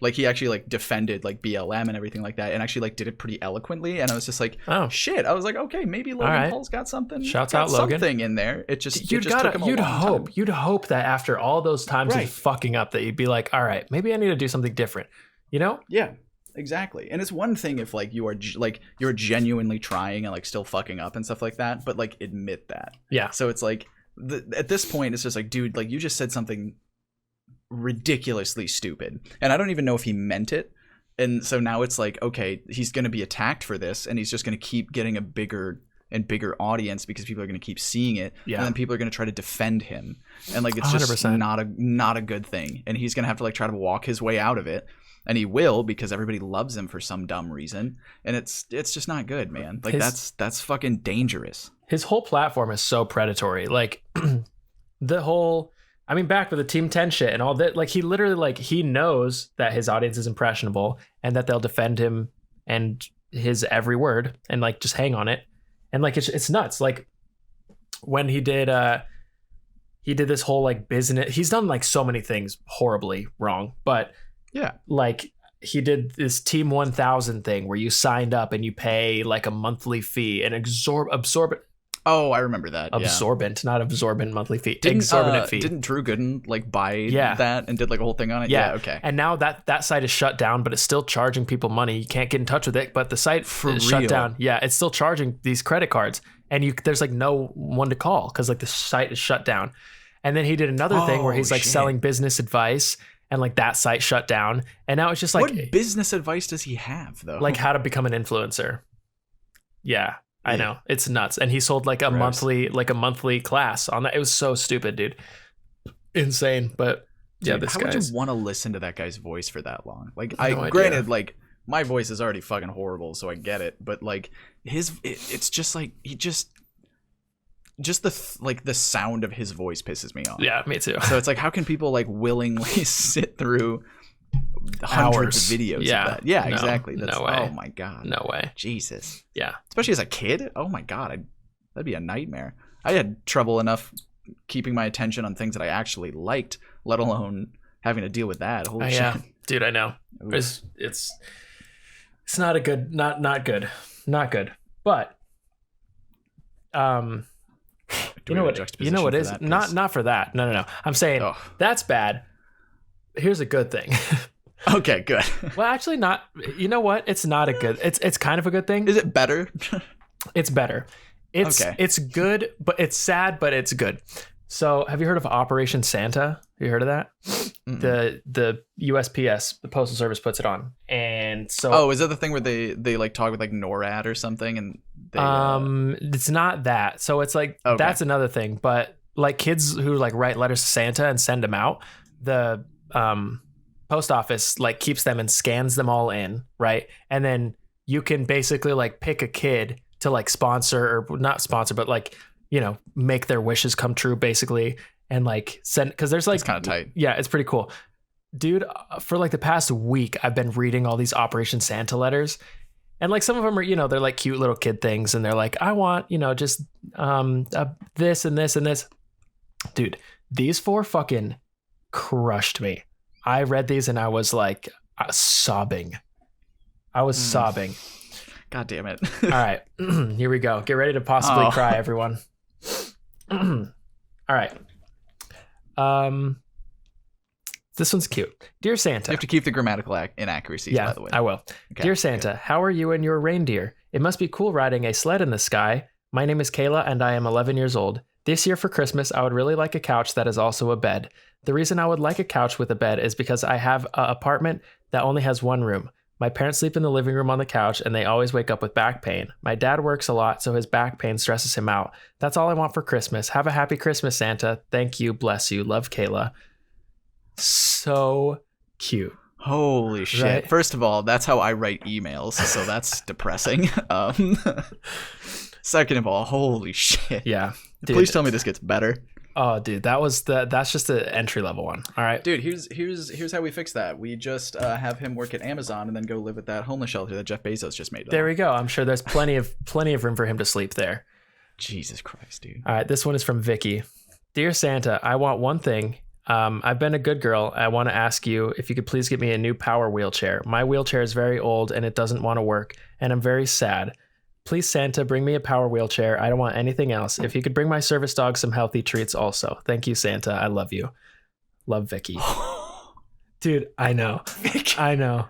like he actually like defended like BLM and everything like that, and actually like did it pretty eloquently. And I was just like, oh shit. I was like, okay, maybe Logan Paul's got something. Shouts out Logan. Something in there. It just took him a long time. You'd hope that after all those times of fucking up that you'd be like, all right, maybe I need to do something different. Yeah. Exactly. And it's one thing if like you're genuinely trying and like still fucking up and stuff like that, but like admit that. Yeah. So it's like at this point it's just like, dude, like you just said something ridiculously stupid, and I don't even know if he meant it. And so now it's like, okay, he's going to be attacked for this, and he's just going to keep getting a bigger and bigger audience because people are going to keep seeing it. And then people are going to try to defend him, and like it's 100%. Just not a good thing, and he's going to have to like try to walk his way out of it. And he will, because everybody loves him for some dumb reason. And it's just not good, man. Like that's fucking dangerous. His whole platform is so predatory. Like back with the Team 10 shit and all that, like he literally like he knows that his audience is impressionable and that they'll defend him and his every word and like just hang on it. And like it's nuts. Like when he did this whole like business, he's done like so many things horribly wrong, but yeah, like he did this Team 1000 thing where you signed up and you pay like a monthly fee, an absorbent. Oh, I remember that. Not absorbent monthly fee. Exorbitant fee. Didn't Drew Gooden like buy that and did like a whole thing on it? Yeah. Okay. And now that site is shut down, but it's still charging people money. You can't get in touch with it, but the site is shut down. Yeah, it's still charging these credit cards, and there's like no one to call because like the site is shut down. And then he did another thing where he's like selling business advice. And like that site shut down, and now it's just like, what business advice does he have though? Like how to become an influencer. Yeah, I know, it's nuts. And he sold like a monthly class on that. It was so stupid, dude. Insane, but yeah, how would you want to listen to that guy's voice for that long? Like, granted, like my voice is already fucking horrible, so I get it. But like it's just like he just the sound of his voice pisses me off. Yeah, me too. So it's like, how can people like willingly sit through hundreds of videos of that? Yeah, exactly. No way. Oh my god. No way. Jesus. Yeah. Especially as a kid. Oh my god. That'd be a nightmare. I had trouble enough keeping my attention on things that I actually liked, let alone having to deal with that. Holy shit. Yeah, dude, I know. It's not a good, not good. But you know what is not for that. No. I'm saying that's bad. Here's a good thing. Okay, good. Well, actually not. You know what? It's not a good. It's kind of a good thing. Is it better? It's better. It's good, but it's sad, but it's good. So, have you heard of Operation Santa? Have you heard of that? Mm-mm. The USPS, the Postal Service, puts it on, and so. Is that the thing where they like talk with like NORAD or something, and they, it's not that. So it's like that's another thing, but like kids who like write letters to Santa and send them out, the post office like keeps them and scans them all in, right? And then you can basically like pick a kid to like sponsor or not sponsor, but like, make their wishes come true basically. And like send, because there's like, it's kind of tight. Yeah, it's pretty cool. Dude, for like the past week, I've been reading all these Operation Santa letters. And like some of them are, they're like cute little kid things. And they're like, I want, just this and this and this. Dude, these 4 fucking crushed me. I read these and I was like sobbing. I was sobbing. God damn it. All right, here we go. Get ready to possibly cry, everyone. All right. This one's cute. Dear Santa. You have to keep the grammatical inaccuracies, by the way. I will. Okay. Dear Santa, how are you and your reindeer? It must be cool riding a sled in the sky. My name is Kayla and I am 11 years old. This year for Christmas, I would really like a couch that is also a bed. The reason I would like a couch with a bed is because I have an apartment that only has one room. My parents sleep in the living room on the couch and they always wake up with back pain. My dad works a lot, so his back pain stresses him out. That's all I want for Christmas. Have a happy Christmas, Santa. Thank you. Bless you. Love, Kayla. So cute. Holy shit. Right? First of all, that's how I write emails, so that's depressing. Second of all, holy shit. Yeah. Dude. Please tell me this gets better. Oh, dude, that's just the entry level one. All right. Dude, here's how we fix that. We just have him work at Amazon and then go live at that homeless shelter that Jeff Bezos just made. There we go. I'm sure there's plenty of room for him to sleep there. Jesus Christ, dude. All right, this one is from Vicky. Dear Santa, I want one thing. I've been a good girl. I want to ask you if you could please get me a new power wheelchair. My wheelchair is very old and it doesn't want to work, and I'm very sad. Please, Santa, bring me a power wheelchair. I don't want anything else. If you could bring my service dog some healthy treats also. Thank you, Santa. I love you. Love, Vicky. Dude, I know. Vicky. I know.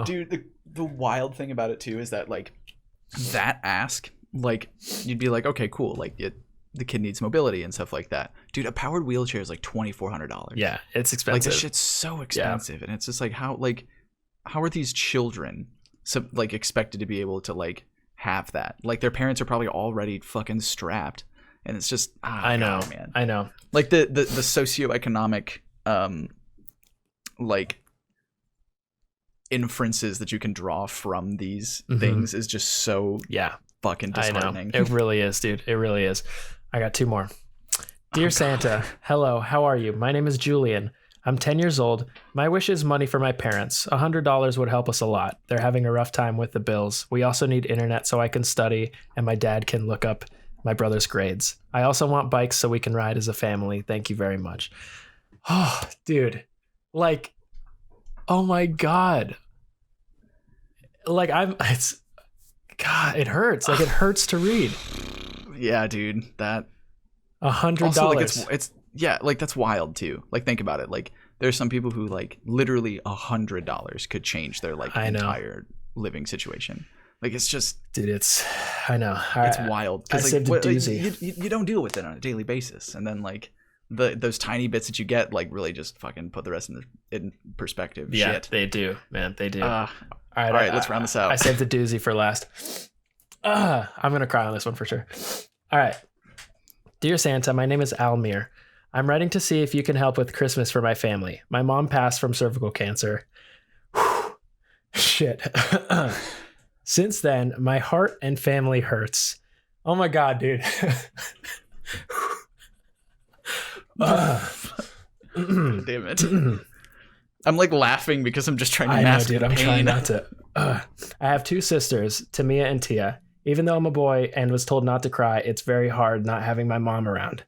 Dude, the wild thing about it too is that like that ask, like you'd be like, okay, cool. Like the kid needs mobility and stuff like that. Dude, a powered wheelchair is like $2,400. Yeah, it's expensive. Like this shit's so expensive, and it's just like how are these children expected to be able to like have that? Like their parents are probably already fucking strapped, and it's just I know, God, man. I know. Like the socioeconomic like inferences that you can draw from these things is just so fucking disheartening. I know. It really is, dude. It really is. I got two more. Dear Santa, hello, how are you? My name is Julian. I'm 10 years old. My wish is money for my parents. $100 would help us a lot. They're having a rough time with the bills. We also need internet so I can study and my dad can look up my brother's grades. I also want bikes so we can ride as a family. Thank you very much. Oh, dude. Like, oh my God. Like God, it hurts. Like it hurts to read. Yeah, dude, that $100. Like that's wild too. Like think about it. Like there's some people who like literally $100 could change their like entire living situation. Like it's just, dude, I know. It's wild. I saved a doozy. You don't deal with it on a daily basis, and then like those tiny bits that you get like really just fucking put the rest in perspective. Yeah, Shit. They do, man. They do. All right, let's round this out. I saved the doozy for last. I'm gonna cry on this one for sure. All right. Dear Santa, my name is Almir. I'm writing to see if you can help with Christmas for my family. My mom passed from cervical cancer. Whew. Shit. Since then, my heart and family hurts. Oh my God, dude. Damn it. I'm like laughing because I'm just trying to mask the pain. I'm trying not to. I have two sisters, Tamia and Tia. Even though I'm a boy and was told not to cry, it's very hard not having my mom around.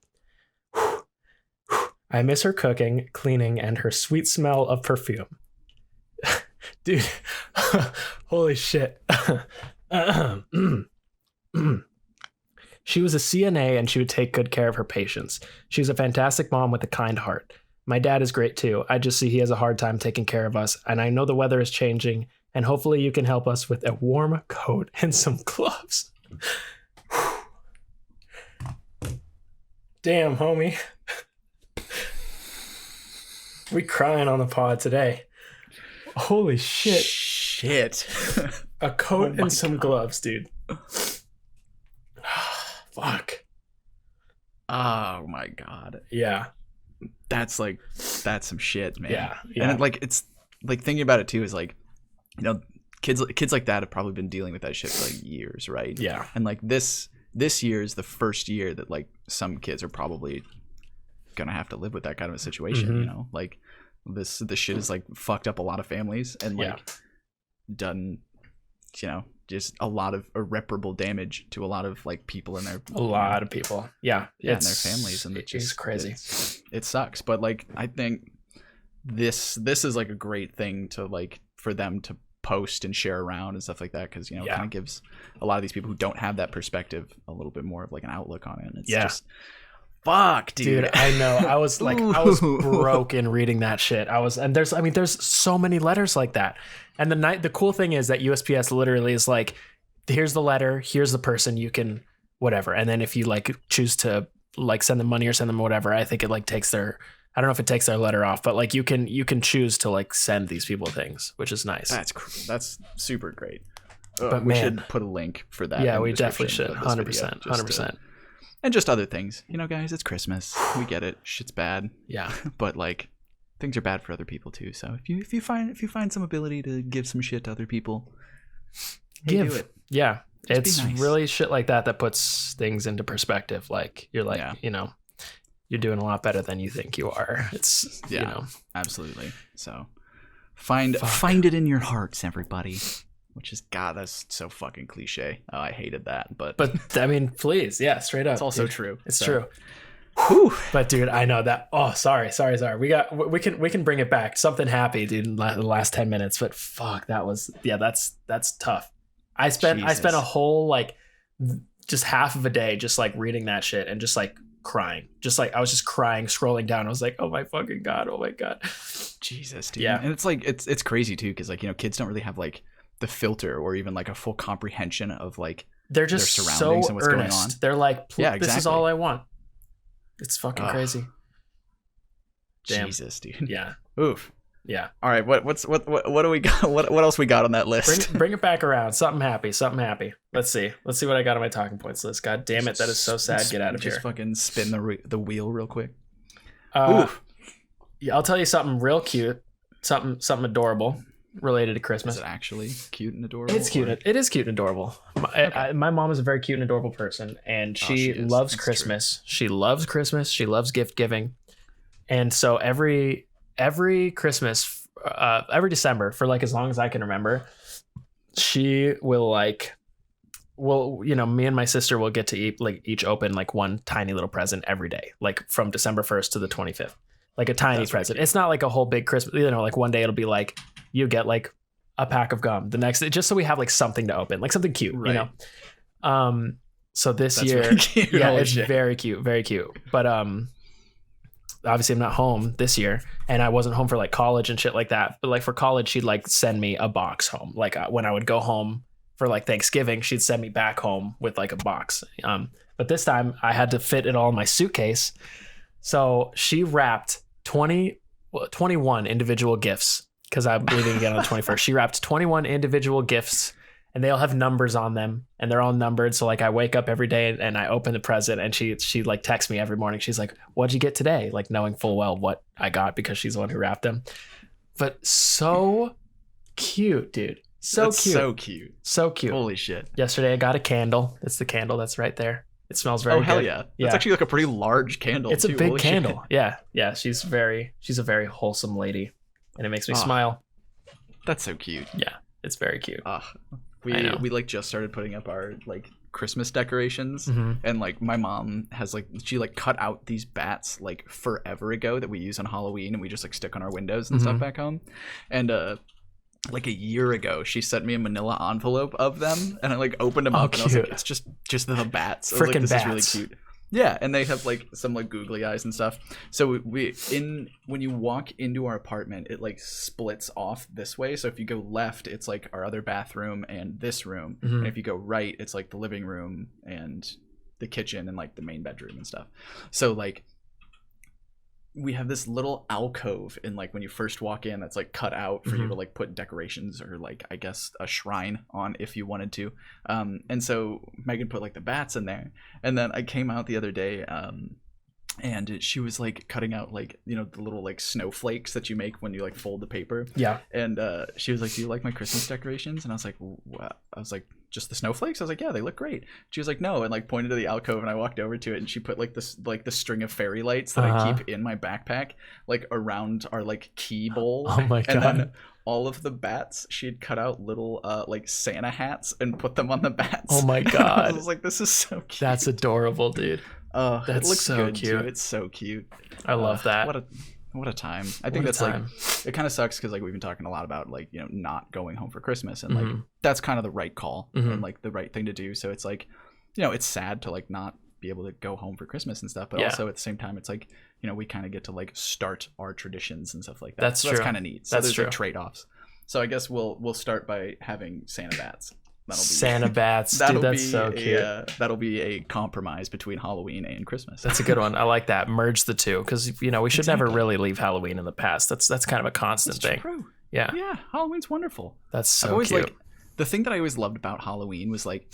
I miss her cooking, cleaning, and her sweet smell of perfume. Dude, holy shit. She was a CNA and she would take good care of her patients. She's a fantastic mom with a kind heart. My dad is great too. I just see he has a hard time taking care of us, and I know the weather is changing, and hopefully you can help us with a warm coat and some gloves. Damn, homie. We crying on the pod today. Holy shit. Shit. A coat and some gloves, dude. Fuck. Oh my God. Yeah. That's some shit, man. Yeah. And like it's like thinking about it too is like, you know, kids like that have probably been dealing with that shit for like years, right? Yeah. And like this year is the first year that like some kids are probably gonna have to live with that kind of a situation, you know? Like this shit has like fucked up a lot of families and like done, you know, just a lot of irreparable damage to a lot of like people in their lot of people. Yeah. And their families, and it's crazy. It sucks. But like I think this is like a great thing to like for them to post and share around and stuff like that, because you know it kind of gives a lot of these people who don't have that perspective a little bit more of like an outlook on it. And it's just fuck, dude. I know. I was like, I was broken reading that shit. And there's so many letters like that. And the cool thing is that USPS literally is like, here's the letter, here's the person, you can whatever. And then if you like choose to like send them money or send them whatever, I think it like takes their, I don't know if it takes their letter off, but like you can choose to like send these people things, which is nice. That's super great. But we should put a link for that. Yeah, we definitely should. 100%. And just other things, you know, guys. It's Christmas. We get it. Shit's bad. Yeah, but like, things are bad for other people too. So if you find some ability to give some shit to other people, do it. Yeah, just it's nice. Really shit like that puts things into perspective. Like you're like, you know, you're doing a lot better than you think you are. It's you know, absolutely. So find it in your hearts, everybody. Which is, God, that's so fucking cliche. Oh, I hated that, but I mean, please, straight up. It's also true. It's true. Whew. But dude, I know that. Oh, sorry. We can bring it back. Something happy, dude, in the last 10 minutes. But fuck, that's tough. I spent a whole like just half of a day just like reading that shit and just like crying. Just like I was just crying, scrolling down. I was like, oh my fucking God, oh my God, Jesus, dude. Yeah, and it's like it's crazy too, because like, you know, kids don't really have like the filter or even like a full comprehension of like they're just their surroundings so and what's earnest. going on. They're like, exactly. This is all I want. It's fucking crazy. Damn. Jesus, dude. Yeah. Oof. Yeah. All right. What do we got? What else we got on that list? Bring it back around. Something happy. Let's see what I got on my talking points list. God damn it, that is so sad. Get out of here. Just fucking spin the wheel real quick. Oof. Yeah, I'll tell you something real cute. Something adorable. Related to Christmas. Is it actually cute and adorable? It's cute. It is cute and adorable. My mom is a very cute and adorable person, and she loves Christmas. She loves Christmas. She loves gift giving, and so every Christmas, every December for like as long as I can remember, she will you know, me and my sister will get to each open like one tiny little present every day, like from December 1st to the 25th. Like a tiny present. It's not like a whole big Christmas, you know, like one day it'll be like you get like a pack of gum. The next, just so we have like something to open, like something cute, you know? So this year, really cute. It's very cute, very cute. But obviously I'm not home this year and I wasn't home for like college and shit like that. But like for college, she'd like send me a box home. Like when I would go home for like Thanksgiving, she'd send me back home with like a box. But this time I had to fit it all in my suitcase. So she wrapped 21 individual gifts because I'm leaving again on the 21st. She wrapped 21 individual gifts and they all have numbers on them and they're all numbered. So like I wake up every day and I open the present and she like texts me every morning. She's like, what'd you get today? Like knowing full well what I got because she's the one who wrapped them. But so cute, dude. So cute. Holy shit. Yesterday I got a candle. It's the candle that's right there. It smells very good. Oh, hell yeah. That's actually like a pretty large candle. It's too. a big Holy candle. Shit. Yeah. She's a very wholesome lady and it makes me smile. That's so cute. Yeah, it's very cute. We like just started putting up our like Christmas decorations and like my mom has like she like cut out these bats like forever ago that we use on Halloween and we just like stick on our windows and stuff back home. And like a year ago she sent me a manila envelope of them and I like opened them up and I was like, it's just the bats. Freaking this bats. is really cute. Yeah, and they have like some like googly eyes and stuff. So when you walk into our apartment, it like splits off this way. So if you go left, it's like our other bathroom and this room. And if you go right, it's like the living room and the kitchen and like the main bedroom and stuff. So like we have this little alcove in like when you first walk in that's like cut out for you to like put decorations or like I guess a shrine on if you wanted to. And so Megan put like the bats in there and then I came out the other day and she was like cutting out like, you know, the little like snowflakes that you make when you like fold the paper. Yeah. And she was like, do you like my Christmas decorations? And I was like, what? I was like, just the snowflakes? I was like, yeah, they look great. She was like, no, and like pointed to the alcove and I walked over to it and she put like this like the string of fairy lights that I keep in my backpack like around our like key bowl. Oh my God. And then all of the bats, she had cut out little like Santa hats and put them on the bats. Oh my God. I was like, this is so cute. That's adorable, dude. It looks so good cute. too. It's so cute. I love that. What a time. I think that's like, it kind of sucks because like we've been talking a lot about like, you know, not going home for Christmas, and like that's kind of the right call and like the right thing to do. So it's like, you know, it's sad to like not be able to go home for Christmas and stuff, but also at the same time it's like, you know, we kind of get to like start our traditions and stuff like that. That's true. That's kind of neat. So that's there's true. like trade-offs. So I guess we'll start by having Santa bats. Santa bats, dude, that's so cute. That'll be a compromise between Halloween and Christmas. That's a good one. I like that. Merge the two, because you know we should never really leave Halloween in the past. That's kind of a constant thing. True. Yeah. Yeah. Halloween's wonderful. That's so I've always, cute. like, the thing that I always loved about Halloween was like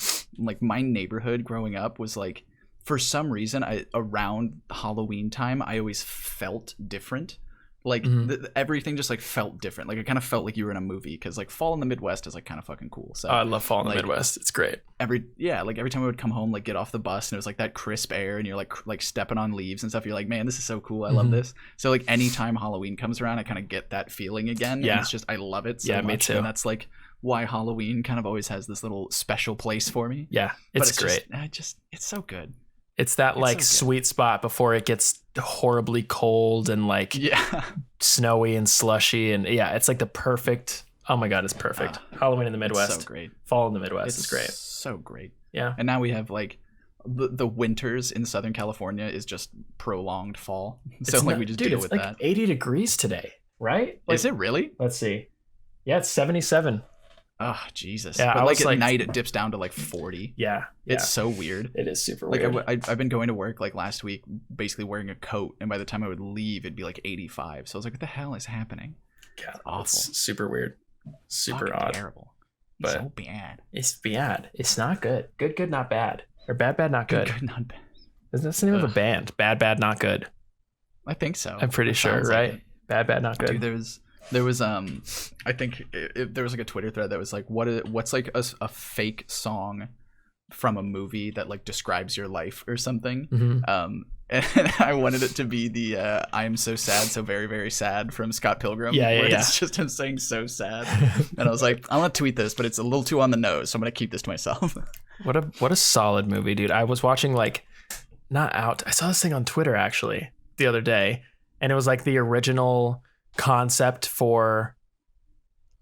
my neighborhood growing up was like, for some reason, around Halloween time, I always felt different. Like everything just like felt different. Like it kind of felt like you were in a movie, because like fall in the Midwest is like kind of fucking cool. So I love fall in the Midwest. It's great. Every time I would come home, like get off the bus, and it was like that crisp air, and you're like stepping on leaves and stuff. You're like, man, this is so cool. I love this. So like anytime Halloween comes around, I kind of get that feeling again. Yeah. And it's just, I love it so much. Me too. And that's like why Halloween kind of always has this little special place for me. Yeah, it's great. It's so good. It's that like sweet spot before it gets horribly cold and like snowy and slushy, and it's like the perfect. Oh my god, it's perfect. Halloween in the Midwest. It's so great. Fall in the Midwest is great. So great. Yeah. And now we have like the winters in Southern California is just prolonged fall. So like we just deal with that. 80 degrees today, right? Like, is it really? Let's see. Yeah, it's 77. Oh, Jesus. Yeah, but like at night it dips down to like 40. Yeah. It's so weird. It is super weird. Like I've been going to work like last week basically wearing a coat, and by the time I would leave it'd be like 85. So I was like, what the hell is happening? Yeah, it's awful. It's super weird. Super fucking odd. Terrible. But so bad. It's bad. It's not good. Good, not bad. Or bad, not good. Good, not bad. Isn't that the name of a band? Bad, not good. I think so. I'm pretty sure, right? Like bad, not good. Dude, there was I think there was like a Twitter thread that was like, what's like a fake song from a movie that like describes your life or something. And I wanted it to be the I am so sad, so very, very sad from Scott Pilgrim. Yeah. It's just him saying so sad. And I was like, I'm gonna tweet this, but it's a little too on the nose, so I'm gonna keep this to myself. What a solid movie, dude. I was watching I saw this thing on Twitter actually the other day, and it was like the original concept for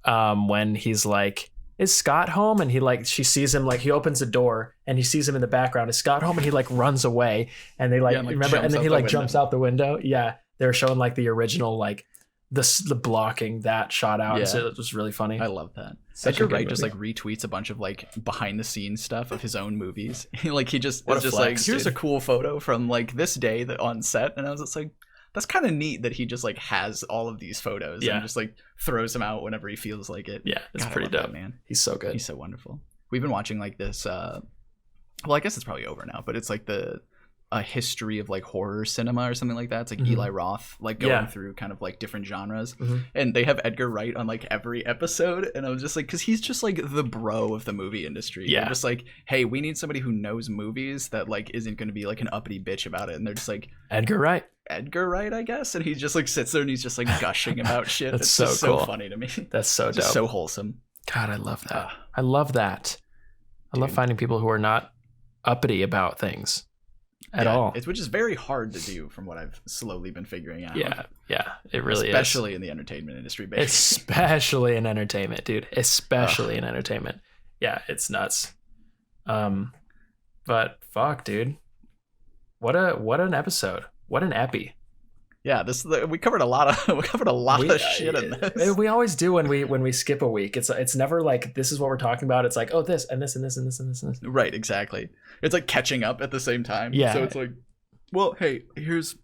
when he's like, is Scott home? And she sees him, like he opens the door and he sees him in the background. Is Scott home? And he like runs away, and they remember, and then he like jumps out the window. Yeah, they're showing like the original like the blocking that shot out. Yeah. So it was really funny. I love that. Edgar Wright just like retweets a bunch of like behind the scenes stuff of his own movies. He just is just like, here's a cool photo from like this day that on set, and I was just like, that's kind of neat that he just like has all of these photos and just like throws them out whenever he feels like it. Yeah, it's pretty dope, man. He's so good. He's so wonderful. We've been watching like this. Well, I guess it's probably over now, but it's like a history of like horror cinema or something like that. It's like Eli Roth like going through kind of like different genres, and they have Edgar Wright on like every episode, and I was just like, because he's just like the bro of the movie industry. They're just like, hey, we need somebody who knows movies that like isn't going to be like an uppity bitch about it, and they're just like, Edgar Wright, I guess. And he just like sits there and he's just like gushing about shit. That's it's so just cool. So funny to me. That's so dope. So wholesome. God, I love that. I love that. I love finding people who are not uppity about things at all. Which is very hard to do from what I've slowly been figuring out. Yeah, it really Especially in the entertainment industry, baby. Especially in entertainment, dude. Especially in entertainment. Yeah, it's nuts. But fuck, dude. What an episode. What an epi. Yeah, we covered a lot of shit in this. We always do when we skip a week. It's never like this is what we're talking about. It's like, oh, this and this and this and this and this and this. Right, exactly. It's like catching up at the same time. Yeah. So it's like, well, hey, here's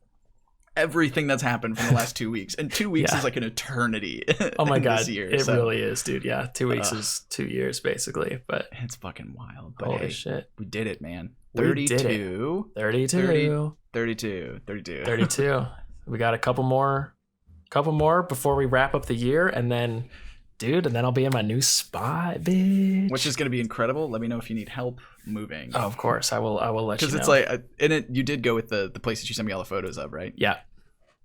everything that's happened from the last 2 weeks, and 2 weeks is like an eternity. Oh my god, year, it really is, dude. Yeah, 2 weeks is 2 years basically, but it's fucking wild. But holy shit, we did it, man. 32. We got a couple more before we wrap up the year, and then I'll be in my new spot, bitch. Which is going to be incredible. Let me know if you need help moving. Oh, of course, I will let you know. Because it's like, you did go with the place that you sent me all the photos of, right? Yeah.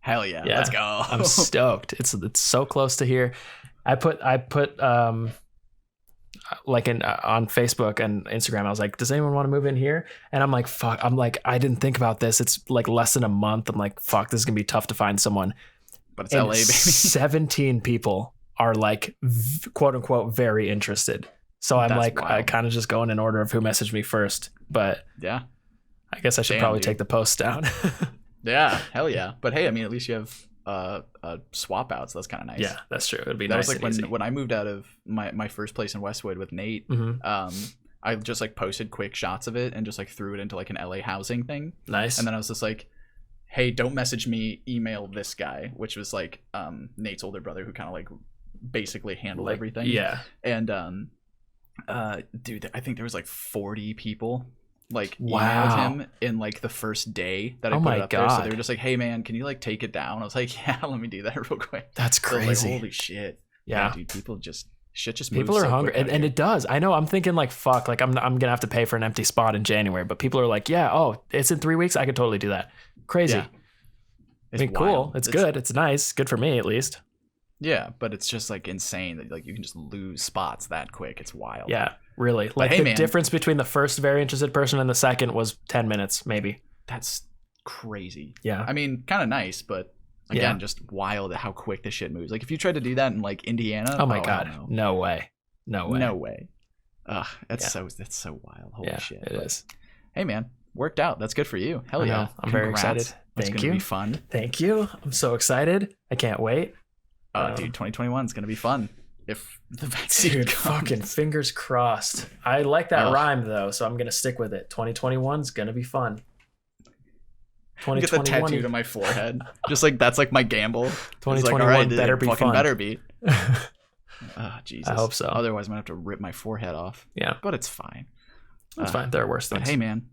Hell yeah. Let's go. I'm stoked. It's so close to here. I put like on Facebook and Instagram, I was like, does anyone want to move in here? And I'm like, fuck. I'm like, I didn't think about this. It's like less than a month. I'm like, fuck, this is gonna be tough to find someone. But it's LA, baby. 17 people are like, quote unquote, very interested. So I'm like, I kind of just going in order of who messaged me first. But yeah, I guess I should probably take the post down. Yeah, hell yeah. But hey, I mean, at least you have swap outs. That's kind of nice. Yeah, that's true. It'd be that nice. Was like when I moved out of my first place in Westwood with Nate. I just like posted quick shots of it and just like threw it into like an LA housing thing. Nice. And then I was just like, hey, don't message me, email this guy, which was like Nate's older brother who kind of like basically handled everything. Yeah. And dude, I think there was like 40 people like wow. emailed him in like the first day that I put it up there. So they were just like, hey man, can you like take it down? I was like, yeah, let me do that real quick. That's crazy. So like, holy shit. Yeah, dude, people just people are so hungry, and it does. I know. I'm thinking like, fuck, like I'm gonna have to pay for an empty spot in January, but people are like, yeah, oh, it's in 3 weeks. I could totally do that. Crazy. Yeah. I mean, cool. It's good. It's nice. Good for me at least. Yeah, but it's just like insane that like you can just lose spots that quick. It's wild. Yeah, really. Like the difference between the first very interested person and the second was 10 minutes, maybe. That's crazy. Yeah. I mean, kind of nice, but again, just wild how quick this shit moves. Like if you tried to do that in like Indiana, oh my god, no way. Ugh, that's so wild. Holy shit. It is. Hey man, worked out. That's good for you. Hell yeah. I'm very excited. It's gonna be fun. Thank you. I'm so excited. I can't wait. Dude, 2021 is gonna be fun if the vaccine comes. Fucking fingers crossed. I like that rhyme though, so I'm gonna stick with it. 2021 is gonna be fun. 2021 get the tattoo to my forehead. Just like that's like my gamble. 2021 like, right, better be fun. Better be. Oh Jesus. I hope so. Otherwise, I'm gonna have to rip my forehead off. Yeah, but it's fine. It's fine. There are worse things. But hey, man,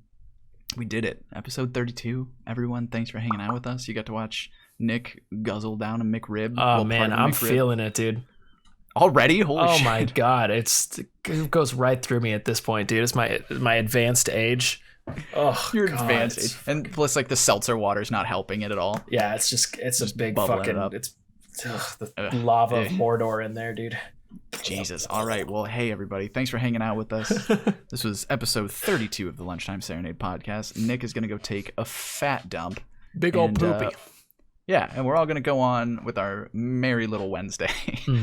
we did it. Episode 32. Everyone, thanks for hanging out with us. You got to watch Nick guzzle down a McRib. Oh man, I'm feeling it, dude. Already? Holy shit. Oh my god, it goes right through me at this point, dude. It's my advanced age. Oh, you're advanced age. And plus, like the seltzer water's not helping it at all. Yeah, it's a big fucking. It's the lava of Mordor in there, dude. Jesus. All right. Well, hey everybody, thanks for hanging out with us. This was episode 32 of the Lunchtime Serenade podcast. Nick is gonna go take a fat dump. Big old poopy. Yeah, and we're all going to go on with our merry little Wednesday.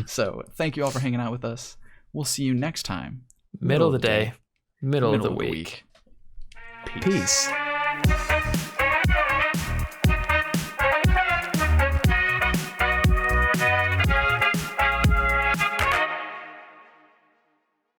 So thank you all for hanging out with us. We'll see you next time. Middle of the day, middle of the week. Peace.